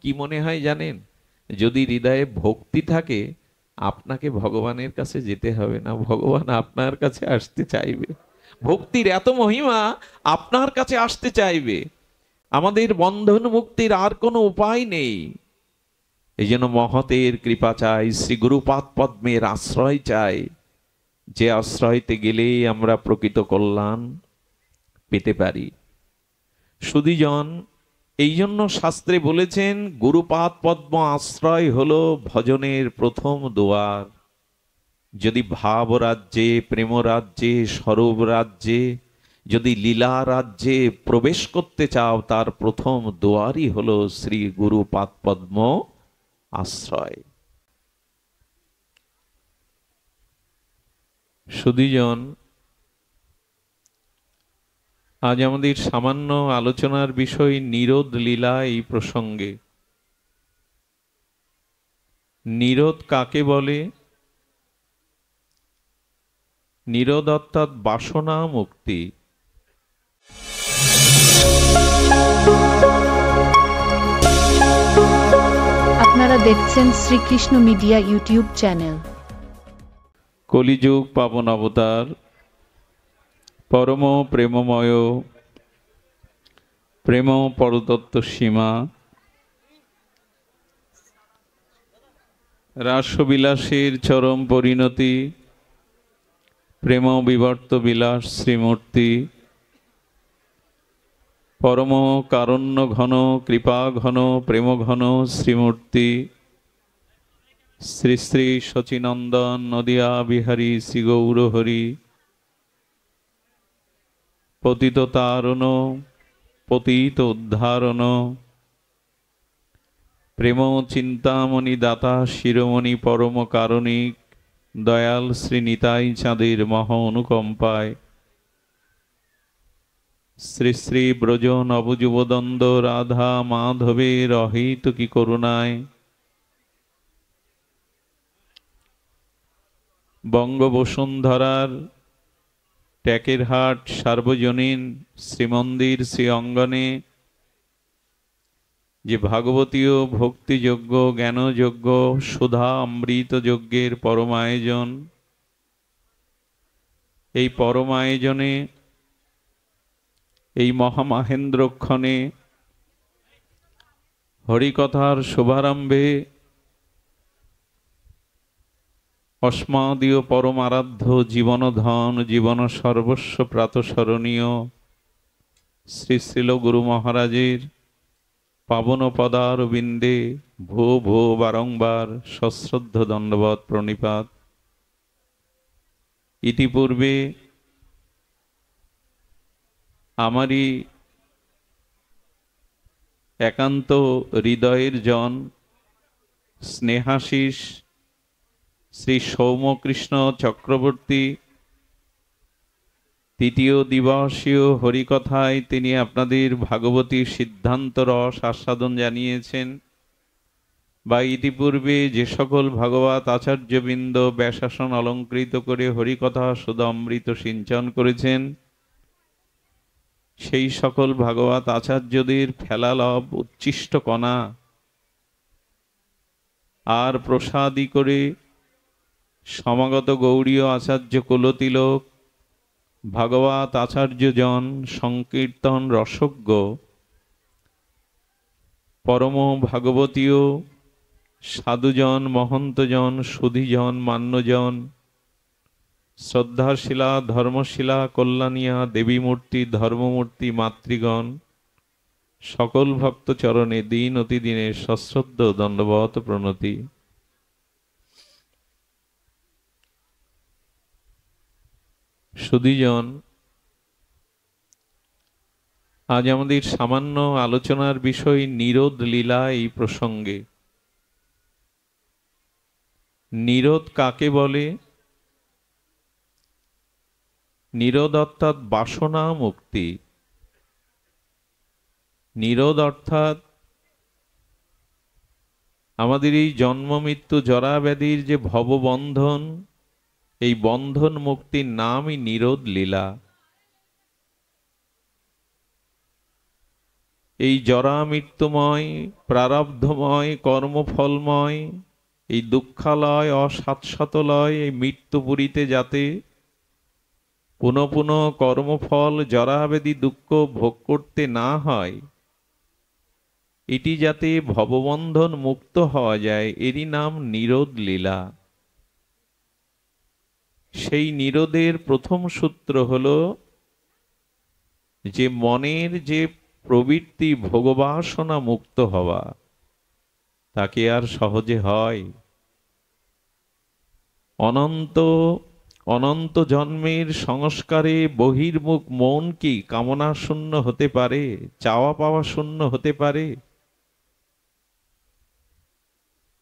কি মনে হয় জানেন? যদি হৃদয়ে ভক্তি থাকে, আপনাকে ভগবানের কাছে যেতে হবে না, ভগবান আপনার কাছে আসতে চাইবে। ভক্তির এত মহিমা, আপনার কাছে আসতে চাইবে। আমাদের বন্ধন মুক্তির আর কোনো উপায় নেই। এই জন্য মহতের কৃপা চাই, শ্রী গুরুপাদ পদ্মের আশ্রয় চাই, যে আশ্রয়তে গেলেই আমরা প্রকৃত কল্যাণ পেতে পারি। সুধীজন, এই জন্য শাস্ত্রে বলেছেন গুরুপাদ পদ্ম আশ্রয় হলো ভজনের প্রথম দুয়ার। যদি ভাব রাজ্যে, প্রেম রাজ্যে, স্বরূপ রাজ্যে, যদি লীলা রাজ্যে প্রবেশ করতে চাও, তার প্রথম দুয়ারই হলো শ্রী গুরুপাদ পদ্ম আশ্রয়। সুধীজন, আজ আমাদের সামান্য আলোচনার বিষয় নিরোধ লীলা। এই প্রসঙ্গে নিরোধ কাকে বলে? নিরোধ অর্থাৎ বাসনা মুক্তি। আপনারা দেখছেন শ্রীকৃষ্ণ মিডিয়া ইউটিউব চ্যানেল। কলিযুগ পাবন অবতার, পরম প্রেমময়, প্রেম পরতত্ত্ব সীমা, রাসবিলাসের চরম পরিণতি, প্রেম বিবর্ত বিলাস শ্রীমূর্তি, পরম কারণ্য ঘন, কৃপা ঘন, প্রেম ঘন শ্রীমূর্তি, শ্রী শ্রী শচীনন্দন নদিয়া বিহারী শ্রী গৌরহরি, পতিত তারণ, পতিত উদ্ধারণ, প্রেম চিন্তামণি দাতা শিরোমণি পরম কারণিক, দয়াল শ্রী নিতাই চাঁদের মহা অনুকম্পায়, শ্রী শ্রী ব্রজ নবযুবদন্দ রাধা মাধবের অহেতুকী করুণায়, বঙ্গবসুন্ধরার ট্যাকেরহাট সার্বজনীন শ্রীমন্দির শ্রী অঙ্গনে যে ভাগবতীয় ভক্তিযোগ্য, জ্ঞানযোগ্য, সুধা অমৃত যজ্ঞের পরম আয়োজন, এই পরম আয়োজনে, এই মহামাহেন্দ্রক্ষণে হরিকথার শুভারম্ভে অস্মাদীয় পরম আরাধ্য জীবনধন, জীবন সর্বস্ব প্রাতঃস্মরণীয় শ্রী শ্রীল গুরু মহারাজের পাবন পদারবিন্দে ভো ভো বারংবার সশ্রদ্ধ দণ্ডবৎ প্রণিপাত। ইতিপূর্বে আমারই একান্ত হৃদয়ের জন স্নেহাশিস শ্রী সৌম্যকৃষ্ণ চক্রবর্তী তৃতীয় দিবসীয় হরিকথায় তিনি আপনাদের ভাগবতী সিদ্ধান্ত রস আস্বাদন জানিয়েছেন, বা ইতিপূর্বে যে সকল ভাগবত আচার্যবৃন্দ ব্যাসাসন অলঙ্কৃত করে হরিকথা সুধা অমৃত সিঞ্চন করেছেন, সেই সকল ভাগবত আচার্যদের ফেলালব উচ্ছিষ্ট কণা আর প্রসাদী করে সমাগত গৌড়ীয় আচার্য কুলতিলক, ভাগবত আচার্যজন, সংকীর্তন রসজ্ঞ, পরম ভাগবতীয় সাধুজন, মহন্তজন, সুধীজন, মান্যজন, শ্রদ্ধাশীলা, ধর্মশীলা, কল্যাণিয়া, দেবীমূর্তি, ধর্মমূর্তি, মাতৃগণ, সকল ভক্ত চরণে দিন অতিদিনে সশ্রদ্ধ দণ্ডবৎ প্রণতি। সুধীজন, আজ আমাদের সামান্য আলোচনার বিষয় নিরোধ লীলা। এই প্রসঙ্গে নিরোধ কাকে বলে? নিরোধ অর্থাৎ বাসনা মুক্তি। নিরোধ অর্থাৎ আমাদের এই জন্ম মৃত্যু জরা ব্যাধির যে ভববন্ধন, এই বন্ধন মুক্তির নামই নিরোধ লীলা। এই জরা মৃত্যুময় প্রারব্ধময় কর্মফলময় এই দুঃখালয় অসাৎসাতলয় এই মৃত্যুপুরীতে যাতে পুনঃ পুনঃ কর্মফল জরাবেদী দুঃখ ভোগ করতে না হয়, এটি যাতে ভববন্ধন মুক্ত হওয়া যায়, এরই নাম নিরোধ লীলা। সেই নিরোধের প্রথম সূত্র হলো যে মনের যে প্রবৃত্তি ভোগবাসনা মুক্ত হওয়া, তাকে আর সহজে হয়? অনন্ত অনন্ত জন্মের সংস্কারে বহির্মুখ মন কি কামনা শূন্য হতে পারে, চাওয়া পাওয়া শূন্য হতে পারে?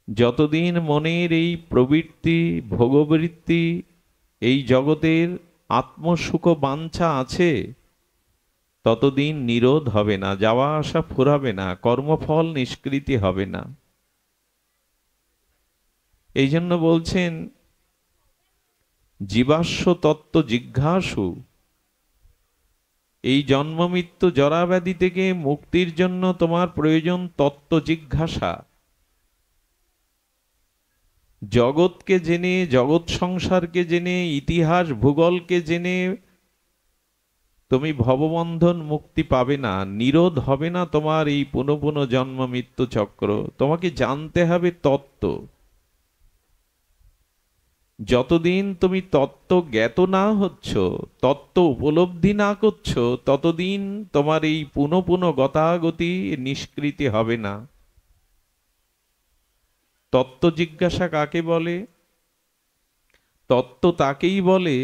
যতদিন মনের এই প্রবৃত্তি ভোগবৃত্তি এই জগতের আত্মসুখ বাঞ্ছা আছে, ততদিন নিরোধ হবে না, যাওয়া আসা ফুরাবে না, কর্মফল নিষ্কৃতি হবে না। এই জন্য বলছেন জীবাশ্ম তত্ত্ব জিজ্ঞাসু, এই জন্ম মৃত্যু জরাব্যাধি থেকে মুক্তির জন্য তোমার প্রয়োজন তত্ত্ব জিজ্ঞাসা। জগৎকে জেনে, জগৎ সংসারকে জেনে, ইতিহাস ভূগোলকে জেনে তুমি ভববন্ধন মুক্তি পাবে না, নিরোধ হবে না তোমার এই পুনঃ পুনঃ জন্ম মৃত্যু চক্র। তোমাকে জানতে হবে তত্ত্ব। যতদিন তুমি তত্ত্ব জ্ঞাত না হচ্ছ, তত্ত্ব উপলব্ধি না করছো, ততদিন তোমার এই পুনঃ পুনঃ গতাগতি নিষ্কৃতি হবে না। তত্ত্ব জিজ্ঞাসা কাকে বলে? তত্ত্ব তাকেই বলে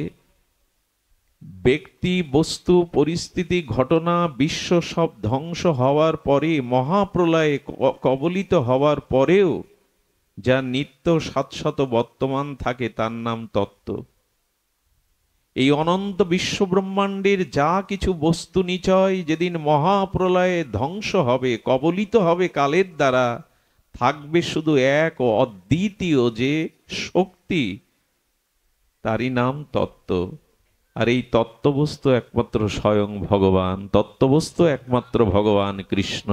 ব্যক্তি বস্তু পরিস্থিতি ঘটনা বিশ্ব সব ধ্বংস হওয়ার পরে, মহাপ্রলয়ে কবলিত হওয়ার পরেও যা নিত্য শাশ্বত বর্তমান থাকে, তার নাম তত্ত্ব। এই অনন্ত বিশ্ব ব্রহ্মাণ্ডের যা কিছু বস্তু নিচয় যেদিন মহাপ্রলয়ে ধ্বংস হবে, কবলিত হবে কালের দ্বারা, থাকবে শুধু এক ও অদ্বিতীয় যে শক্তি, তারই নাম তত্ত্ব। আর এই তত্ত্ববস্তু একমাত্র স্বয়ং ভগবান, তত্ত্ববস্তু একমাত্র ভগবান কৃষ্ণ।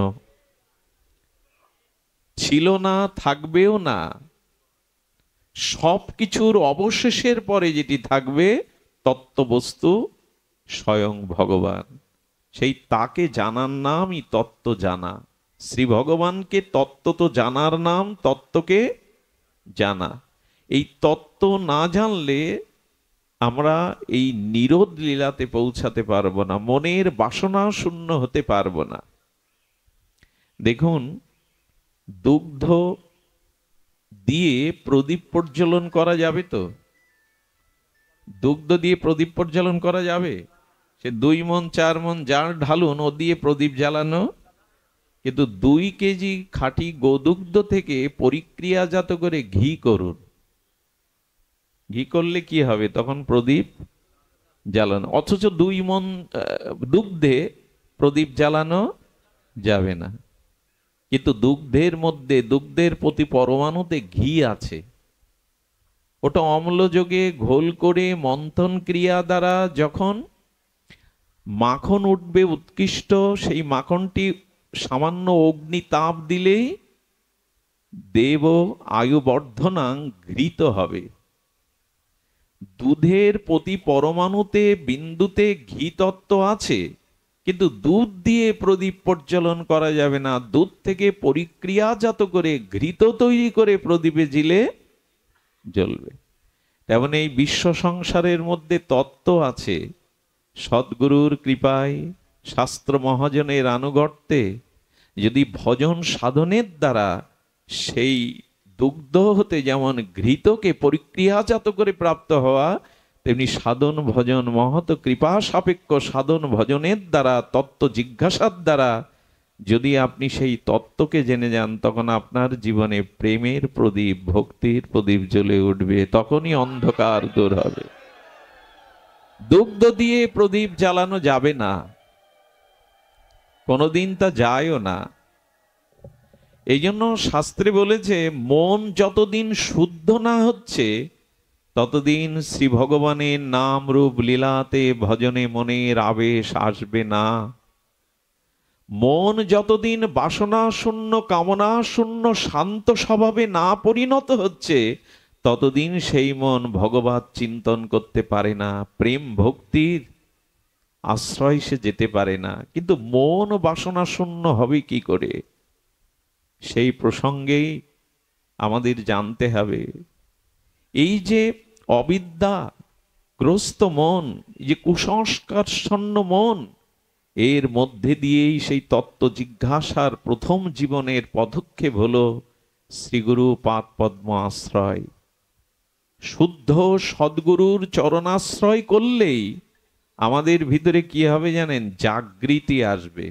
ছিল না, থাকবেও না। সবকিছুর অবশেষের পরে যেটি থাকবে তত্ত্ববস্তু স্বয়ং ভগবান। সেই তাকে জানার নামই তত্ত্ব জানা। শ্রী ভগবানকে তত্ত্ব তো জানার নাম, তত্ত্বকে জানা। এই তত্ত্ব না জানলে আমরা এই নিরোধ লীলাতে পৌঁছাতে পারবো না, মনের বাসনা শূন্য হতে পারবো না। দেখুন, দুগ্ধ দিয়ে প্রদীপ প্রজ্বলন করা যাবে তো? দুগ্ধ দিয়ে প্রদীপ প্রজ্বলন করা যাবে? সে 2 মণ 4 মণ যার ঢালুন, ও দিয়ে প্রদীপ জ্বালানো। কিন্তু 2 কেজি খাঁটি গোদুগ্ধ থেকে পরিক্রিয়াজাত করে ঘি করুন, ঘি করলে কি হবে? তখন প্রদীপ জ্বালানো। অথচ 2 মণ দুগ্ধে প্রদীপ জ্বালানো যাবে না। কিন্তু দুগ্ধের মধ্যে, দুগ্ধের প্রতি পরমাণুতে ঘি আছে। ওটা অম্লযোগে ঘোল করে মন্থন ক্রিয়া দ্বারা যখন মাখন উঠবে উৎকৃষ্ট, সেই মাখনটি সামান্য অগ্নি তাপ দিলেই দেব আয়ু বর্ধনাং ঘৃত হবে। দুধের প্রতি পরমাণুতে বিন্দুতে ঘি তত্ত্ব আছে, কিন্তু দুধ দিয়ে প্রদীপ প্রজ্বলন করা যাবে না। দুধ থেকে পরিক্রিয়াজাত করে ঘৃত তৈরি করে প্রদীপে জিলে জ্বলবে। তেমন এই বিশ্ব সংসারের মধ্যে তত্ত্ব আছে। সদ্গুরুর কৃপায়, শাস্ত্র মহাজনের আনুগত্যে যদি ভজন সাধনের দ্বারা সেই দুগ্ধ হতে যেমন ঘৃতকে পরিক্রিয়াজাত করে প্রাপ্ত হওয়া, তেমনি সাধন ভজন মহৎ কৃপা সাপেক্ষ সাধন ভজনের দ্বারা, তত্ত্ব জিজ্ঞাসার দ্বারা যদি আপনি সেই তত্ত্বকে জেনে যান, তখন আপনার জীবনে প্রেমের প্রদীপ, ভক্তির প্রদীপ জ্বলে উঠবে। তখনই অন্ধকার দূর হবে। দুগ্ধ দিয়ে প্রদীপ জ্বালানো যাবে না, কোনোদিন তা যায়ও না। এই জন্য শাস্ত্রে বলেছে, মন যতদিন শুদ্ধ না হচ্ছে, ততদিন শ্রী ভগবানের নাম রূপ লীলাতে ভজনে মনের আবেশ আসবে না। মন যতদিন বাসনা শূন্য, কামনা শূন্য, শান্ত স্বভাবে না পরিণত হচ্ছে, ততদিন সেই মন ভগবত চিন্তন করতে পারে না, প্রেম ভক্তির আশ্রয় সে যেতে পারে না। কিন্তু মন বাসনা শূন্য হবে কি করে, সেই প্রসঙ্গেই আমাদের জানতে হবে। এই যে অবিদ্যা গ্রস্ত মন, এই যে কুসংস্কারশূন্য মন, এর মধ্যে দিয়েই সেই তত্ত্ব জিজ্ঞাসার প্রথম জীবনের পদক্ষেপ হলো শ্রীগুরু পাদ পদ্ম আশ্রয়। শুদ্ধ সদ্গুরুর চরণাশ্রয় করলেই আমাদের ভিতরে কি হবে জানেন? জাগৃতি আসবে।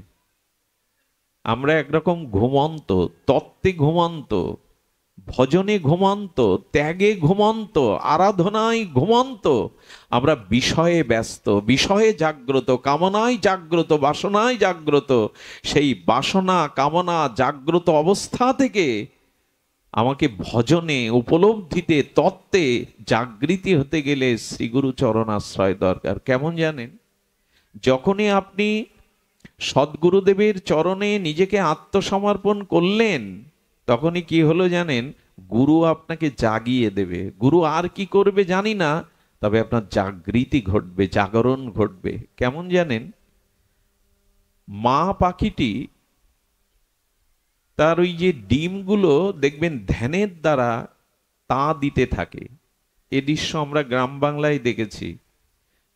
আমরা একরকম ঘুমন্ত, তত্ত্বে ঘুমন্ত, ভজনে ঘুমন্ত, ত্যাগে ঘুমন্ত, আরাধনায় ঘুমন্ত। আমরা বিষয়ে ব্যস্ত, বিষয়ে জাগ্রত, কামনায় জাগ্রত, বাসনায় জাগ্রত। সেই বাসনা কামনা জাগ্রত অবস্থা থেকে আমাকে ভজনে, উপলব্ধিতে, তত্ত্বে জাগৃতি হতে গেলে শ্রীগুরু চরণ আশ্রয় দরকার। কেমন জানেন? যখনই আপনি সদ্গুরুদেবের চরণে নিজেকে আত্মসমর্পণ করলেন, তখনই কি হলো জানেন? গুরু আপনাকে জাগিয়ে দেবে। গুরু আর কি করবে জানি না, তবে আপনার জাগৃতি ঘটবে, জাগরণ ঘটবে। কেমন জানেন? মা পাখিটি তার ওই যে ডিমগুলো দেখবেন ধ্যানের দ্বারা তা দিতে থাকে। এ দৃশ্য আমরা গ্রাম বাংলায় দেখেছি।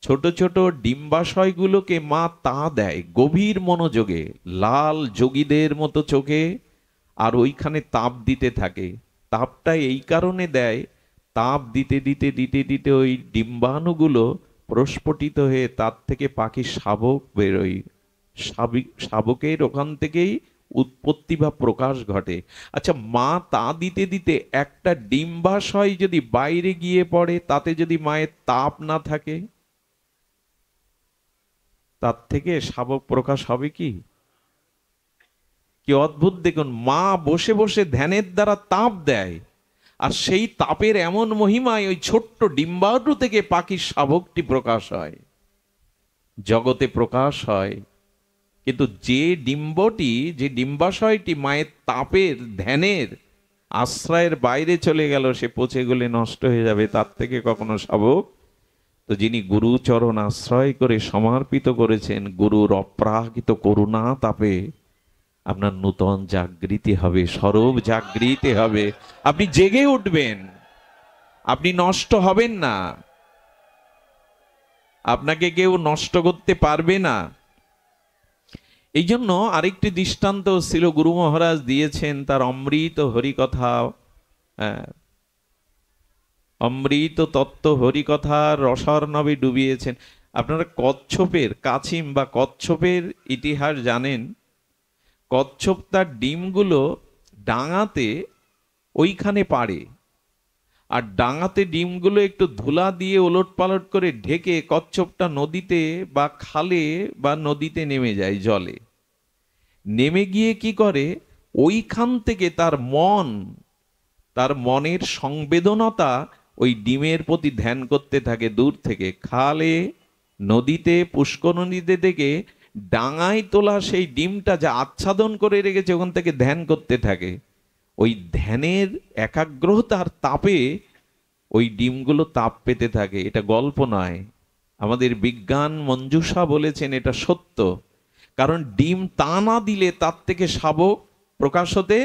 ছোট ছোট ডিম্বাশয়গুলোকে মা তা দেয় গভীর মনোযোগে, লাল যোগীদের মতো চোখে, আর ওইখানে তাপ দিতে থাকে। তাপটা এই কারণে দেয়, তাপ দিতে দিতে দিতে দিতে ওই ডিম্বাণুগুলো প্রস্ফুটিত হয়ে তার থেকে পাখি শাবক বেরোয়। শাবকের ওখান থেকেই উৎপত্তি বা প্রকাশ ঘটে। আচ্ছা, মা তা দিতে দিতে একটা ডিম্বাশয় যদি বাইরে গিয়ে পড়ে, তাতে যদি মায়ের তাপ না থাকে, তার থেকে শাবক প্রকাশ হবে কি? কি অদ্ভুত দেখুন, মা বসে বসে ধ্যানের দ্বারা তাপ দেয়, আর সেই তাপের এমন মহিমায় ওই ছোট্ট ডিম্বাণু থেকে পাখির শাবকটি প্রকাশ হয়, জগতে প্রকাশ হয়। কিন্তু যে ডিম্বটি, যে ডিম্বাশয়টি মায়ের তাপের ধ্যানের আশ্রয়ের বাইরে চলে গেল, সে পচে গলে নষ্ট হয়ে যাবে। তার থেকে কখনো শাবক। তো যিনি গুরুচরণ আশ্রয় করে সমর্পিত করেছেন, গুরুর অপ্রাকৃত করুণা তাপে আপনার নূতন জাগৃতি হবে, স্বরূপ জাগৃতি হবে। আপনি জেগে উঠবেন, আপনি নষ্ট হবেন না, আপনাকে কেউ নষ্ট করতে পারবে না। এই জন্য আরেকটি দৃষ্টান্ত ছিল গুরু মহারাজ দিয়েছেন, তার অমৃত হরিকথা, অমৃত তত্ত্ব হরিকথার রসার্ণবে ডুবিয়েছেন। আপনারা কচ্ছপের কাছিম বা কচ্ছপের ইতিহাস জানেন? কচ্ছপ তার ডিমগুলো ডাঙাতে ওইখানে পাড়ে, আর ডাঙাতে ডিমগুলো একটু ধুলা দিয়ে ওলট পালট করে ঢেকে কচ্ছপটা নদীতে বা খালে বা নদীতে নেমে যায়। জলে নেমে গিয়ে কি করে, ওইখান থেকে তার মন, তার মনের সংবেদনতা ওই ডিমের প্রতি ধ্যান করতে থাকে। দূর থেকে খালে, নদীতে, পুষ্করণীতে থেকে ডাঙায় তোলা সেই ডিমটা যা আচ্ছাদন করে রেখেছে, ওখান থেকে ধ্যান করতে থাকে। ওই ধ্যানের একাগ্রতার তাপে ওই ডিমগুলো তাপ পেতে থাকে। এটা গল্প নয়, আমাদের বিজ্ঞান মঞ্জুষা বলেছেন এটা সত্য। কারণ ডিম তা না দিলে তার থেকে শাবক প্রকাশ হতে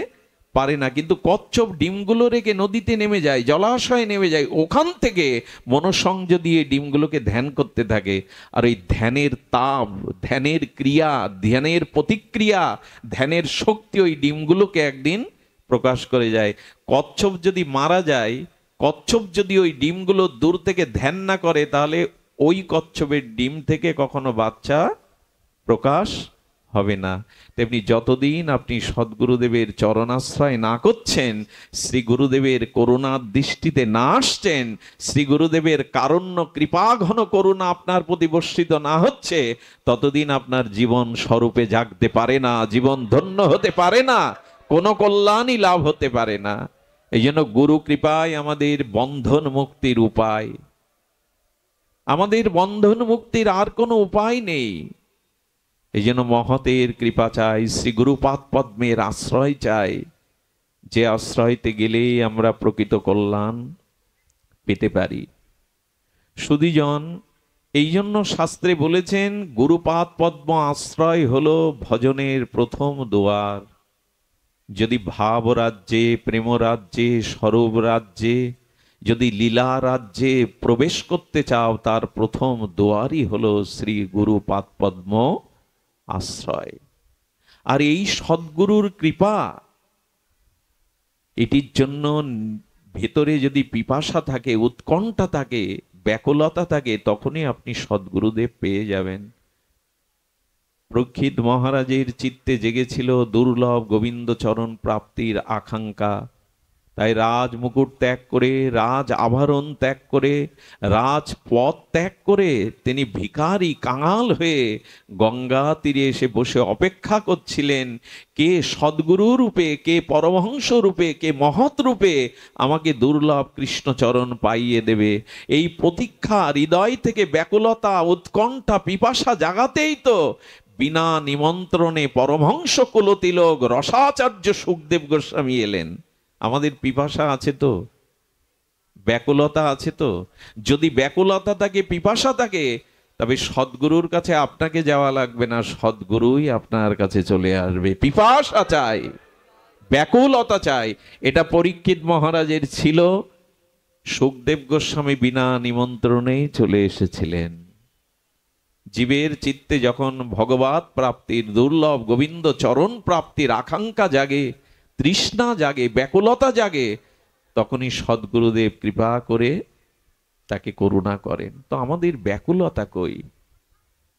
পারে না। কিন্তু কচ্ছপ ডিমগুলো রেখে নদীতে নেমে যায়, জলাশয়ে নেমে যায়, ওখান থেকে মনোসংযোগ দিয়ে ডিমগুলোকে ধ্যান করতে থাকে। আর ওই ধ্যানের তাপ, ধ্যানের ক্রিয়া, ধ্যানের প্রতিক্রিয়া, ধ্যানের শক্তি ওই ডিমগুলোকে একদিন প্রকাশ করে যায়। কচ্ছপ যদি মারা যায়, কচ্ছপ যদি ওই ডিমগুলো দূর থেকে ধ্যান না করে, তাহলে ওই কচ্ছপের ডিম থেকে কখনো বাচ্চা প্রকাশ হবে না। তেমনি যতদিন আপনি সদ্গুরুদেবের চরণাশ্রয় না করছেন, শ্রী গুরুদেবের করুণার দৃষ্টিতে না আসছেন, শ্রী গুরুদেবের কারুণ্য কৃপা ঘন করুণা আপনার প্রতি বর্ষিত না হচ্ছে, ততদিন আপনার জীবন স্বরূপে জাগতে পারে না, জীবন ধন্য হতে পারে না, কোনো কল্যাণই লাভ হতে পারে না। এই জন্য গুরু কৃপায় আমাদের বন্ধন মুক্তির উপায়, আমাদের বন্ধন মুক্তির আর কোনো উপায় নেই। এই জন্য মহতের কৃপা চাই, শ্রী গুরুপাদ পদ্মের আশ্রয় চাই, যে আশ্রয়তে গেলেই আমরা প্রকৃত কল্যাণ পেতে পারি। সুধীজন, এই জন্য শাস্ত্রে বলেছেন গুরুপাদ পদ্ম আশ্রয় হলো ভজনের প্রথম দুয়ার। যদি ভাব রাজ্যে, প্রেম রাজ্যে, স্বরূপ রাজ্যে, যদি লীলা রাজ্যে প্রবেশ করতে চাও, তার প্রথম দুয়ারই হলো শ্রী গুরুপাদ পদ্ম আশ্রয়। আর এই সদ্গুরুর কৃপা, এটির জন্য ভেতরে যদি পিপাসা থাকে, উৎকণ্ঠা থাকে, ব্যাকুলতা থাকে, তখনই আপনি সদ্গুরুদেব পেয়ে যাবেন। প্রক্ষিত মহারাজের চিত্তে জেগেছিল দুর্লভ গোবিন্দ চরণ প্রাপ্তির আকাঙ্ক্ষা। তাই রাজ মুকুট ত্যাগ করে, রাজ আভরণ ত্যাগ করে, রাজপথ ত্যাগ করে তিনি ভিখারি কাঙাল হয়ে গঙ্গা তীরে এসে বসে অপেক্ষা করছিলেন, কে সদ্গুরু রূপে, কে পরমহংস রূপে, কে মহৎ রূপে আমাকে দুর্লভ কৃষ্ণচরণ পাইয়ে দেবে। এই প্রতীক্ষা, হৃদয় থেকে ব্যাকুলতা, উৎকণ্ঠা, পিপাসা জাগাতেই তো বিনা নিমন্ত্রণে পরমহংস কুলতিলক রসাচার্য সুখদেব গোস্বামী এলেন। আমাদের পিপাসা আছে তো, ব্যাকুলতা আছে তো? যদি ব্যাকুলতা থাকে, পিপাসা থাকে, তবে সদ্গুরুর কাছে আপনাকে যাওয়া লাগবে না, সদ্গুরুই আপনার কাছে চলে আসবে। পিপাসা চাই, ব্যাকুলতা চাই। এটা পরীক্ষিত মহারাজের ছিল। সুখদেব গোস্বামী বিনা নিমন্ত্রণেই চলে এসেছিলেন। জীবের চিত্তে যখন ভগবৎ প্রাপ্তির, দুর্লভ গোবিন্দ চরণ প্রাপ্তির আকাঙ্ক্ষা জাগে, তৃষ্ণা জাগে, ব্যাকুলতা জাগে, তখনই সদ্গুরুদেব কৃপা করে তাকে করুণা করেন। তো আমাদের ব্যাকুলতা কই?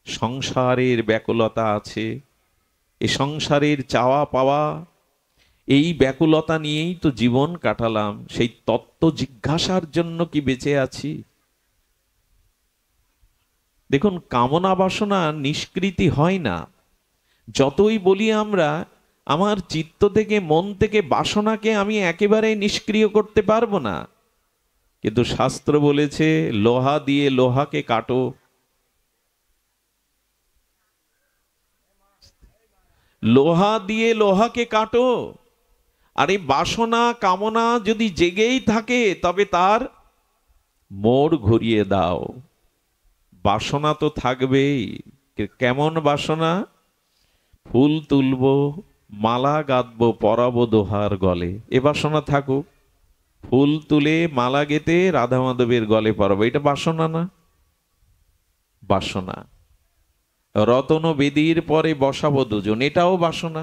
সংসারের ব্যাকুলতা আছে, এ সংসারের চাওয়া পাওয়া, এই ব্যাকুলতা নিয়েই তো জীবন কাটালাম। সেই তত্ত্ব জিজ্ঞাসার জন্য কি বেঁচে আছি? দেখুন, কামনা বাসনা নিষ্কৃতি হয় না। যতই বলি আমরা, আমার চিত্ত থেকে, মন থেকে বাসনাকে আমি একেবারে নিষ্ক্রিয় করতে পারবো না, কিন্তু শাস্ত্র বলেছে লোহা দিয়ে লোহাকে কাটো। লোহা দিয়ে লোহাকে কাটো। আর এই বাসনা কামনা যদি জেগেই থাকে, তবে তার মোড় ঘুরিয়ে দাও। বাসনা তো থাকবেই। কেমন বাসনা? ফুল তুলবো, মালা গাঁথবো, পরাবো দোহার গলে, এ বাসনা থাকুক। ফুল তুলে মালা গেতে রাধা মাধবের গলে পরাবো, এটা বাসনা না? বাসনা। রতন বেদির পরে বসাবো দুজন, এটাও বাসনা।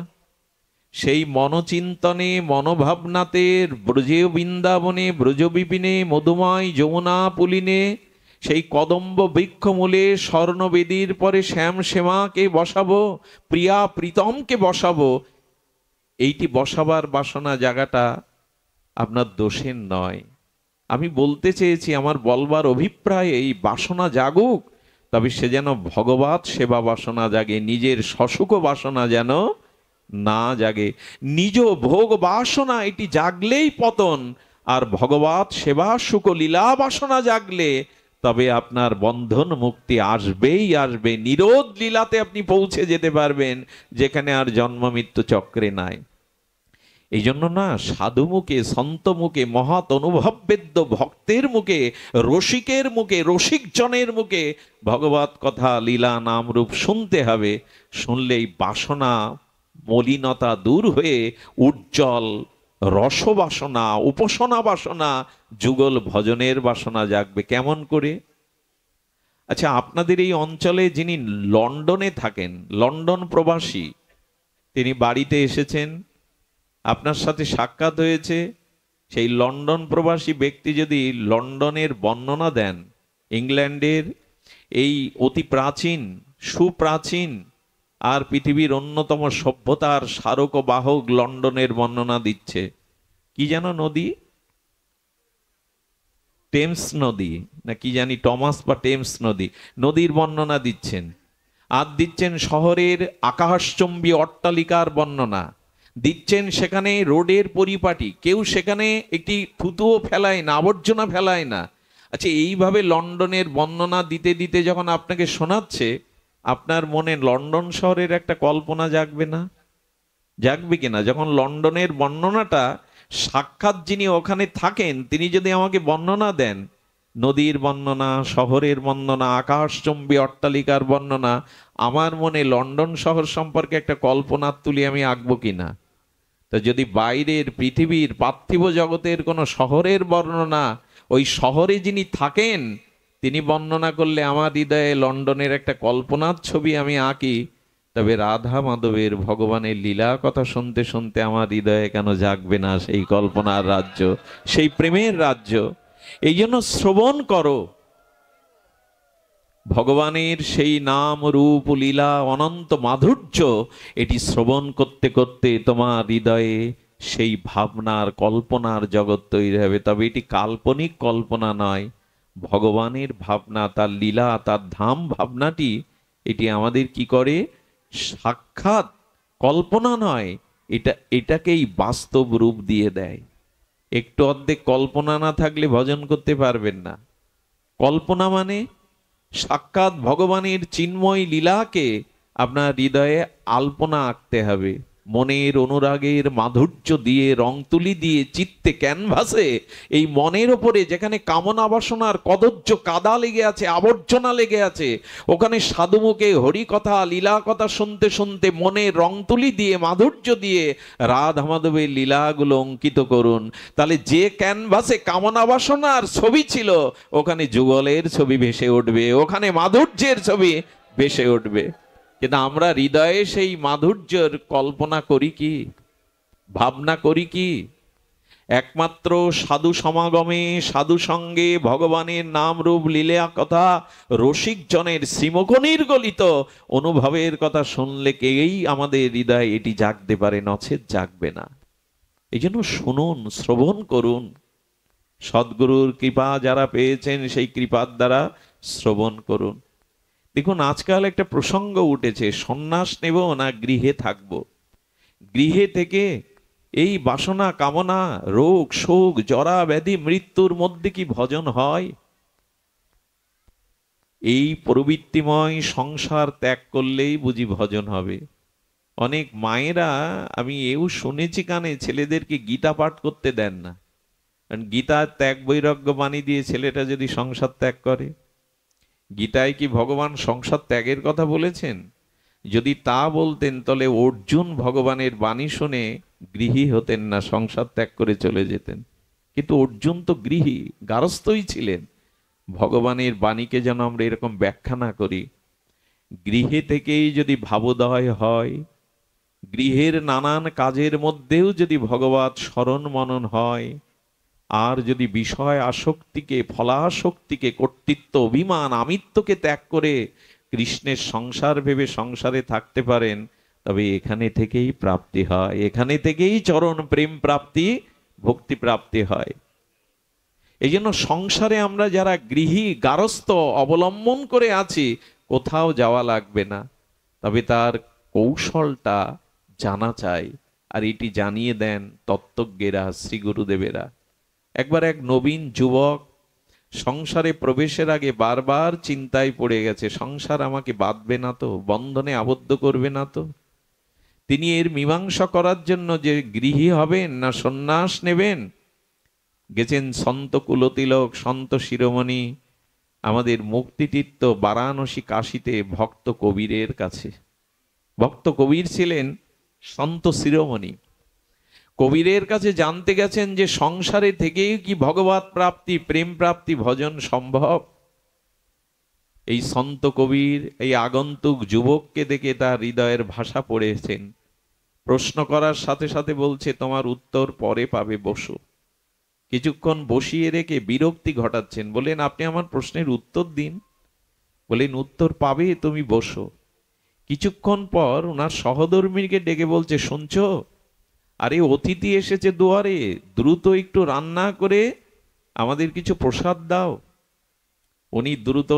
সেই মনচিন্তনে, মনোভাবনাতে, ব্রজে বৃন্দাবনে, ব্রজ বিপিনে, মধুময় যমুনা পুলিনে, সেই কদম্ব বৃক্ষমূলে স্বর্ণবেদীর পরে শ্যাম শ্যামাকে বসাবো, প্রিয়া প্রীতমকে বসাবো। এইটি বসাবার বাসনা জায়গাটা আপনার দোষের নয়। আমি বলতে চেয়েছি, আমার বলবার অভিপ্রায় এই বাসনা জাগুক, তবে সে যেন ভগবৎ সেবা বাসনা জাগে, নিজের সসুখ বাসনা যেন না জাগে। নিজ ভোগ বাসনা এটি জাগলেই পতন, আর ভগবৎ সেবা সুখ লীলা বাসনা জাগলে তবে আপনার বন্ধন মুক্তি আসবেই আসবে। নিরোধ লীলাতে আপনি পৌঁছে যেতে পারবেন, যেখানে আর জন্ম মৃত্যু চক্রে নাই। এই জন্য না, সাধু মুখে, সন্ত মুখে, মহৎ অনুভব বেদ্য ভক্তের মুখে, রসিকের মুখে, রসিকজনের মুখে ভগবত কথা, লীলা, নাম রূপ শুনতে হবে। শুনলেই বাসনা, মলিনতা দূর হয়ে উজ্জ্বল রসবাসনা, উপাসনা বাসনা, যুগল ভজনের বাসনা জাগবে। কেমন করে? আচ্ছা, আপনাদের এই অঞ্চলে যিনি লন্ডনে থাকেন, লন্ডন প্রবাসী, তিনি বাড়িতে এসেছেন, আপনার সাথে সাক্ষাৎ হয়েছে, সেই লন্ডন প্রবাসী ব্যক্তি যদি লন্ডনের বর্ণনা দেন, ইংল্যান্ডের এই অতি প্রাচীন, সুপ্রাচীন আর পৃথিবীর অন্যতম সভ্যতার স্মারক বাহক লন্ডনের বর্ণনা দিচ্ছে। কি যেন নদী? টেমস নদী না কি জানি, টমাস বা টেমস নদী, নদীর বর্ণনা দিচ্ছেন। আর দিচ্ছেন শহরের আকাশচম্বী অট্টালিকার বর্ণনা দিচ্ছেন, সেখানে রোডের পরিপাটি, কেউ সেখানে একটি থুতুও ফেলায় না, আবর্জনা ফেলায় না। আচ্ছা, এইভাবে লন্ডনের বর্ণনা দিতে দিতে যখন আপনাকে শোনাচ্ছে, আপনার মনে লন্ডন শহরের একটা কল্পনা জাগবে না? জাগবে কিনা? যখন লন্ডনের বর্ণনাটা সাক্ষাৎ যিনি ওখানে থাকেন তিনি যদি আমাকে বর্ণনা দেন, নদীর বর্ণনা, শহরের বর্ণনা, আকাশচুম্বী অট্টালিকার বর্ণনা, আমার মনে লন্ডন শহর সম্পর্কে একটা কল্পনার তুলি আমি আঁকবো কিনা? তো যদি বাইরের পৃথিবীর পার্থিব জগতের কোনো শহরের বর্ণনা ওই শহরে যিনি থাকেন তিনি বর্ণনা করলে আমার হৃদয়ে লন্ডনের একটা কল্পনার ছবি আমি আঁকি, তবে রাধা মাধবের ভগবানের লীলা কথা শুনতে শুনতে আমার হৃদয়ে কেন জাগবে না সেই কল্পনার রাজ্য, সেই প্রেমের রাজ্য? এই জন্য শ্রবণ করো ভগবানের সেই নাম রূপ লীলা অনন্ত মাধুর্য। এটি শ্রবণ করতে করতে তোমার হৃদয়ে সেই ভাবনার কল্পনার জগৎ তৈরি হবে। তবে এটি কাল্পনিক কল্পনা নয়, ভগবানের ভাবনা, তার লীলা, তার ধাম ভাবনাটি এটি আমাদের কি করে? সাক্ষাৎ কল্পনা নয়, এটাকেই বাস্তব রূপ দিয়ে দেয়। একটু অর্ধেক কল্পনা না থাকলে ভজন করতে পারবেন না। কল্পনা মানে সাক্ষাৎ ভগবানের চিন্ময় লীলাকে আপনার হৃদয়ে আলপনা আঁকতে হবে, মনের অনুরাগের মাধুর্য দিয়ে, রং তুলি দিয়ে, চিত্তে ক্যানভাসে এই মনের ওপরে যেখানে কামনা বাসনার কদর্য কাদা লেগে আছে, আবর্জনা লেগে আছে, ওখানে সাধুমুখে হরিকথা লীলা কথা শুনতে শুনতে মনে রং তুলি দিয়ে, মাধুর্য দিয়ে রাধা মাধবের লীলাগুলো অঙ্কিত করুন। তাহলে যে ক্যানভাসে কামনা বাসনার ছবি ছিল ওখানে যুগলের ছবি ভেসে উঠবে, ওখানে মাধুর্যের ছবি ভেসে উঠবে। কিন্তু আমরা হৃদয়ে সেই মাধুর্যের কল্পনা করি কি, ভাবনা করি কি? একমাত্র সাধু সমাগমে, সাধু সঙ্গে ভগবানের নাম রূপ লীলা কথা রসিক জনের শ্রীমুখনির গলিত অনুভবের কথা শুনলে কেই আমাদের হৃদয় এটি জাগতে পারে, নচেৎ জাগবে না। এই জন্য শুনুন, শ্রবণ করুন, সদ্গুরুর কৃপা যারা পেয়েছেন সেই কৃপার দ্বারা শ্রবণ করুন। দেখুন আজকাল একটা প্রসঙ্গ উঠেছে, সন্ন্যাস নেব না গৃহে থাকবো। গৃহে থেকে এই বাসনা কামনা, রোগ শোক, জরা ব্যাধি, মৃত্যুর মধ্যে কি ভজন হয়? এই প্রবৃত্তিময় সংসার ত্যাগ করলেই বুঝি ভজন হবে। অনেক মায়েরা, আমি এও শুনেছি কানে, ছেলেদেরকে গীতা পাঠ করতে দেন না, কারণ গীতা ত্যাগ বৈরাগ্য বাণী দিয়ে ছেলেটা যদি সংসার ত্যাগ করে। গীতায় কি ভগবান সংসার ত্যাগের কথা বলেছেন? যদি তা বলতেন তাহলে অর্জুন ভগবানের বাণী শুনে গৃহী হতেন না, সংসার ত্যাগ করে চলে যেতেন। কিন্তু অর্জুন তো গৃহী, গারস্থই ছিলেন। ভগবানের বাণীকে যেন আমরা এরকম ব্যাখ্যা না করি। গৃহে থেকেই যদি ভাবোদয় হয়, গৃহের নানান কাজের মধ্যেও যদি ভগবত স্মরণ মনন হয়, আর যদি বিষয় আসক্তিকে, ফলাসক্তিকে, কর্তৃত্ব, অভিমান, আমিত্বকে ত্যাগ করে কৃষ্ণের সংসার ভেবে সংসারে থাকতে পারেন, তবে এখানে থেকেই প্রাপ্তি হয়, এখানে থেকেই চরণ প্রেম প্রাপ্তি, ভক্তি প্রাপ্তি হয়। এই জন্য সংসারে আমরা যারা গৃহী, গারস্থ অবলম্বন করে আছি, কোথাও যাওয়া লাগবে না, তবে তার কৌশলটা জানা চাই। আর এটি জানিয়ে দেন তত্ত্বজ্ঞেরা, শ্রী গুরুদেবেরা। একবার এক নবীন যুবক সংসারে প্রবেশের আগে বারবার চিন্তায় পড়ে গেছে, সংসার আমাকে বাঁধবে না তো, বন্ধনে আবদ্ধ করবে না তো। তিনি এর মীমাংসা করার জন্য যে গৃহী হবেন না সন্ন্যাস নেবেন, গেছেন সন্ত কুলতিলক, সন্ত শিরোমণি, আমাদের মুক্তিতীর্থ বারাণসী কাশীতে ভক্ত কবিরের কাছে। ভক্ত কবির ছিলেন সন্ত শিরোমণি। কবিরের কাছে জানতে গেছেন যে সংসারে থেকেই কি ভগবত প্রাপ্তি, প্রেম প্রাপ্তি, ভজন সম্ভব? এই সন্ত কবির এই আগন্তুক যুবককে দেখে তার হৃদয়ের ভাষা পড়েছেন। প্রশ্ন করার সাথে সাথে বলছে, তোমার উত্তর পরে পাবে, বসো। কিছুক্ষণ বসিয়ে রেখে বিরক্তি ঘটাচ্ছেন, বলেন আপনি আমার প্রশ্নের উত্তর দিন। বলেন উত্তর পাবে, তুমি বসো। কিছুক্ষণ পর ওনার সহধর্মীকে ডেকে বলছে, শুনছো, আরে অতিথি এসেছে দুয়ারে, দ্রুত একটু রান্না করে আমাদের কিছু প্রসাদ দাও। উনি দ্রুত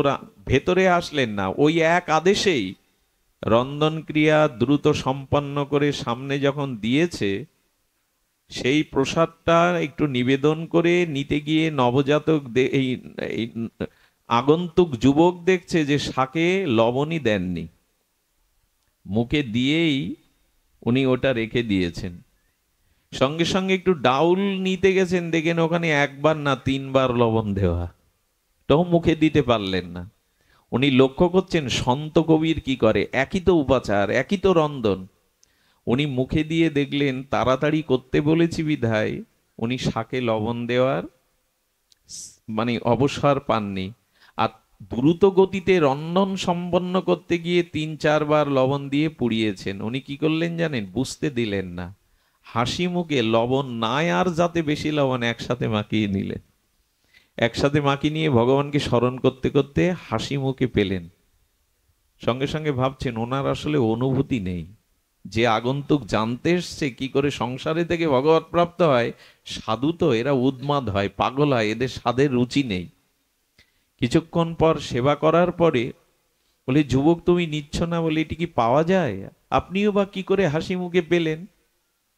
ভেতরে আসলেন না, ওই এক আদেশেই রন্ধন ক্রিয়া দ্রুত সম্পন্ন করে সামনে যখন দিয়েছে, সেই প্রসাদটা একটু নিবেদন করে নিতে গিয়ে নবজাতক এই আগন্তুক যুবক দেখছে যে শাকে লবণই দেননি। মুখে দিয়েই উনি ওটা রেখে দিয়েছেন। সঙ্গে সঙ্গে একটু ডাউল নিতে গেছেন, দেখেন ওখানে একবার না 3বার লবণ দেওয়া, তো মুখে দিতে পারলেন না। উনি লক্ষ্য করছেন সন্ত কবির কি করে, একই তো উপাচার, একই তো রন্ধন। উনি মুখে দিয়ে দেখলেন তাড়াতাড়ি করতে বলেছি বিধায় উনি শাকে লবণ দেওয়ার মানে অবসর পাননি। আর দ্রুত গতিতে রন্ধন সম্পন্ন করতে গিয়ে 3-4বার লবণ দিয়ে পুড়িয়েছেন। উনি কি করলেন জানেন? বুঝতে দিলেন না, হাসি মুখে লবণ নাই আর যাতে বেশি লবণ একসাথে মাখিয়ে নিলেন। একসাথে মাখিয়ে নিয়ে ভগবানকে স্মরণ করতে করতে হাসি মুখে পেলেন। সঙ্গে সঙ্গে ভাবছেন ওনার আসলে অনুভূতি নেই। যে আগন্তুক জানতে এসছে কি করে সংসারে থেকে ভগবত প্রাপ্ত হয়, সাধু তো এরা উন্মাদ হয়, পাগল হয়, এদের স্বাদের রুচি নেই। কিছুক্ষণ পর সেবা করার পরে বলে, যুবক তুমি নিচ্ছ না বলে এটি কি পাওয়া যায়? আপনিও বা কি করে হাসি মুখে পেলেন?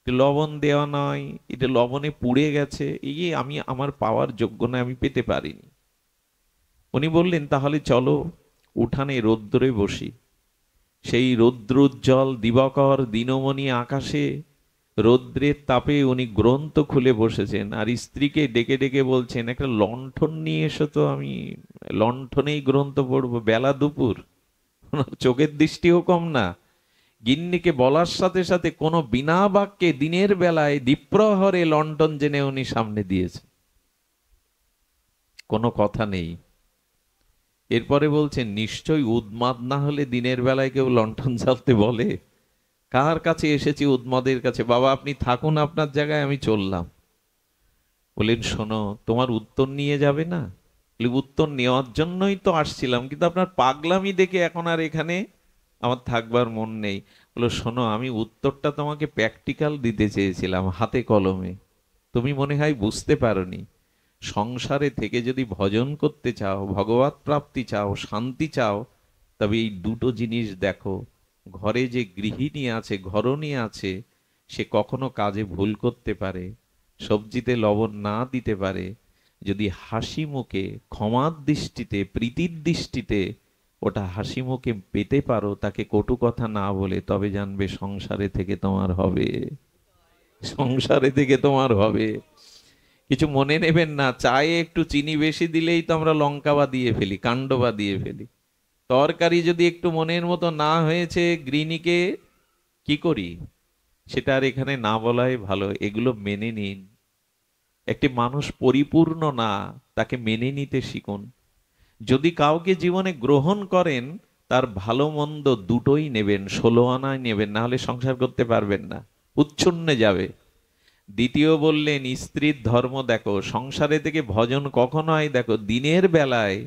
লবণ দেওয়া নয়, এটা লবণে পুড়ে গেছে, এই আমি আমার পাওয়ার যোগ্য না, আমি পেতে পারিনি। উনি বললেন তাহলে চলো উঠানে রৌদ্রে বসি। সেই রৌদ্রোজ্জ্বল দিবাকর দিনমণি আকাশে রৌদ্রের তাপে উনি গ্রন্থ খুলে বসেছেন, আর স্ত্রীকে ডেকে ডেকে বলছেন একটা লণ্ঠন নিয়ে এসো তো, আমি লণ্ঠনেই গ্রন্থ পড়বো। বেলা দুপুর, চোখের দৃষ্টিও কম না। গিন্নিকে বলার সাথে সাথে কোনো বিনা বাক্যে দিনের বেলায় দ্বীপ্রহরে লণ্ঠন জেনে উনি সামনে দিয়েছে, কোনো কথা নেই। এরপরে বলছেন নিশ্চয়ই উন্মাদ না হলে দিনের বেলায় কেউ লণ্ঠন জ্বালতে বলে? কার কাছে এসেছি? উন্মাদের কাছে। বাবা আপনি থাকুন আপনার জায়গায়, আমি চললাম। বললেন শোনো, তোমার উত্তর নিয়ে যাবে না? উত্তর নেওয়ার জন্যই তো আসছিলাম, কিন্তু আপনার পাগলামি দেখে এখন আর এখানে আমার থাকবার মন নেই। বললো শোনো, আমি উত্তরটা তোমাকে প্র্যাকটিক্যাল দিতে চেয়েছিলাম, হাতে কলমে। তুমি মনে হয় বুঝতে পারোনি। সংসারে থেকে যদি ভজন করতে চাও, ভগবত প্রাপ্তি চাও, শান্তি চাও, তবে এই দুটো জিনিস দেখো। ঘরে যে গৃহিণী আছে, ঘরণী আছে, সে কখনো কাজে ভুল করতে পারে, সবজিতে লবণ না দিতে পারে। যদি হাসি মুখে, ক্ষমার দৃষ্টিতে, প্রীতির দৃষ্টিতে ওটা হাসি মুখে পেতে পারো, তাকে কটু কথা না বলে, তবে জানবে সংসারে থেকে তোমার হবে, সংসারে থেকে তোমার হবে। কিছু মনে নেবেন না, চায়ে একটু চিনি বেশি দিলেই তো আমরা লঙ্কা বা দিয়ে ফেলি, কাণ্ড বা দিয়ে ফেলি। তরকারি যদি একটু মনের মতো না হয়েছে, গৃহিণীকে কি করি? সেটা আর এখানে না বলাই ভালো। এগুলো মেনে নিন। একটি মানুষ পরিপূর্ণ না, তাকে মেনে নিতে শিখুন। যদি কাউকে জীবনে গ্রহণ করেন, তার ভালো মন্দ দুটোই নেবেন, 16 আনায় নেবেন, না হলে সংসার করতে পারবেন না, উচ্ছন্নে যাবে। দ্বিতীয় বললেন স্ত্রীর ধর্ম দেখো, সংসারে থেকে ভজন কখন হয় দেখো। দিনের বেলায়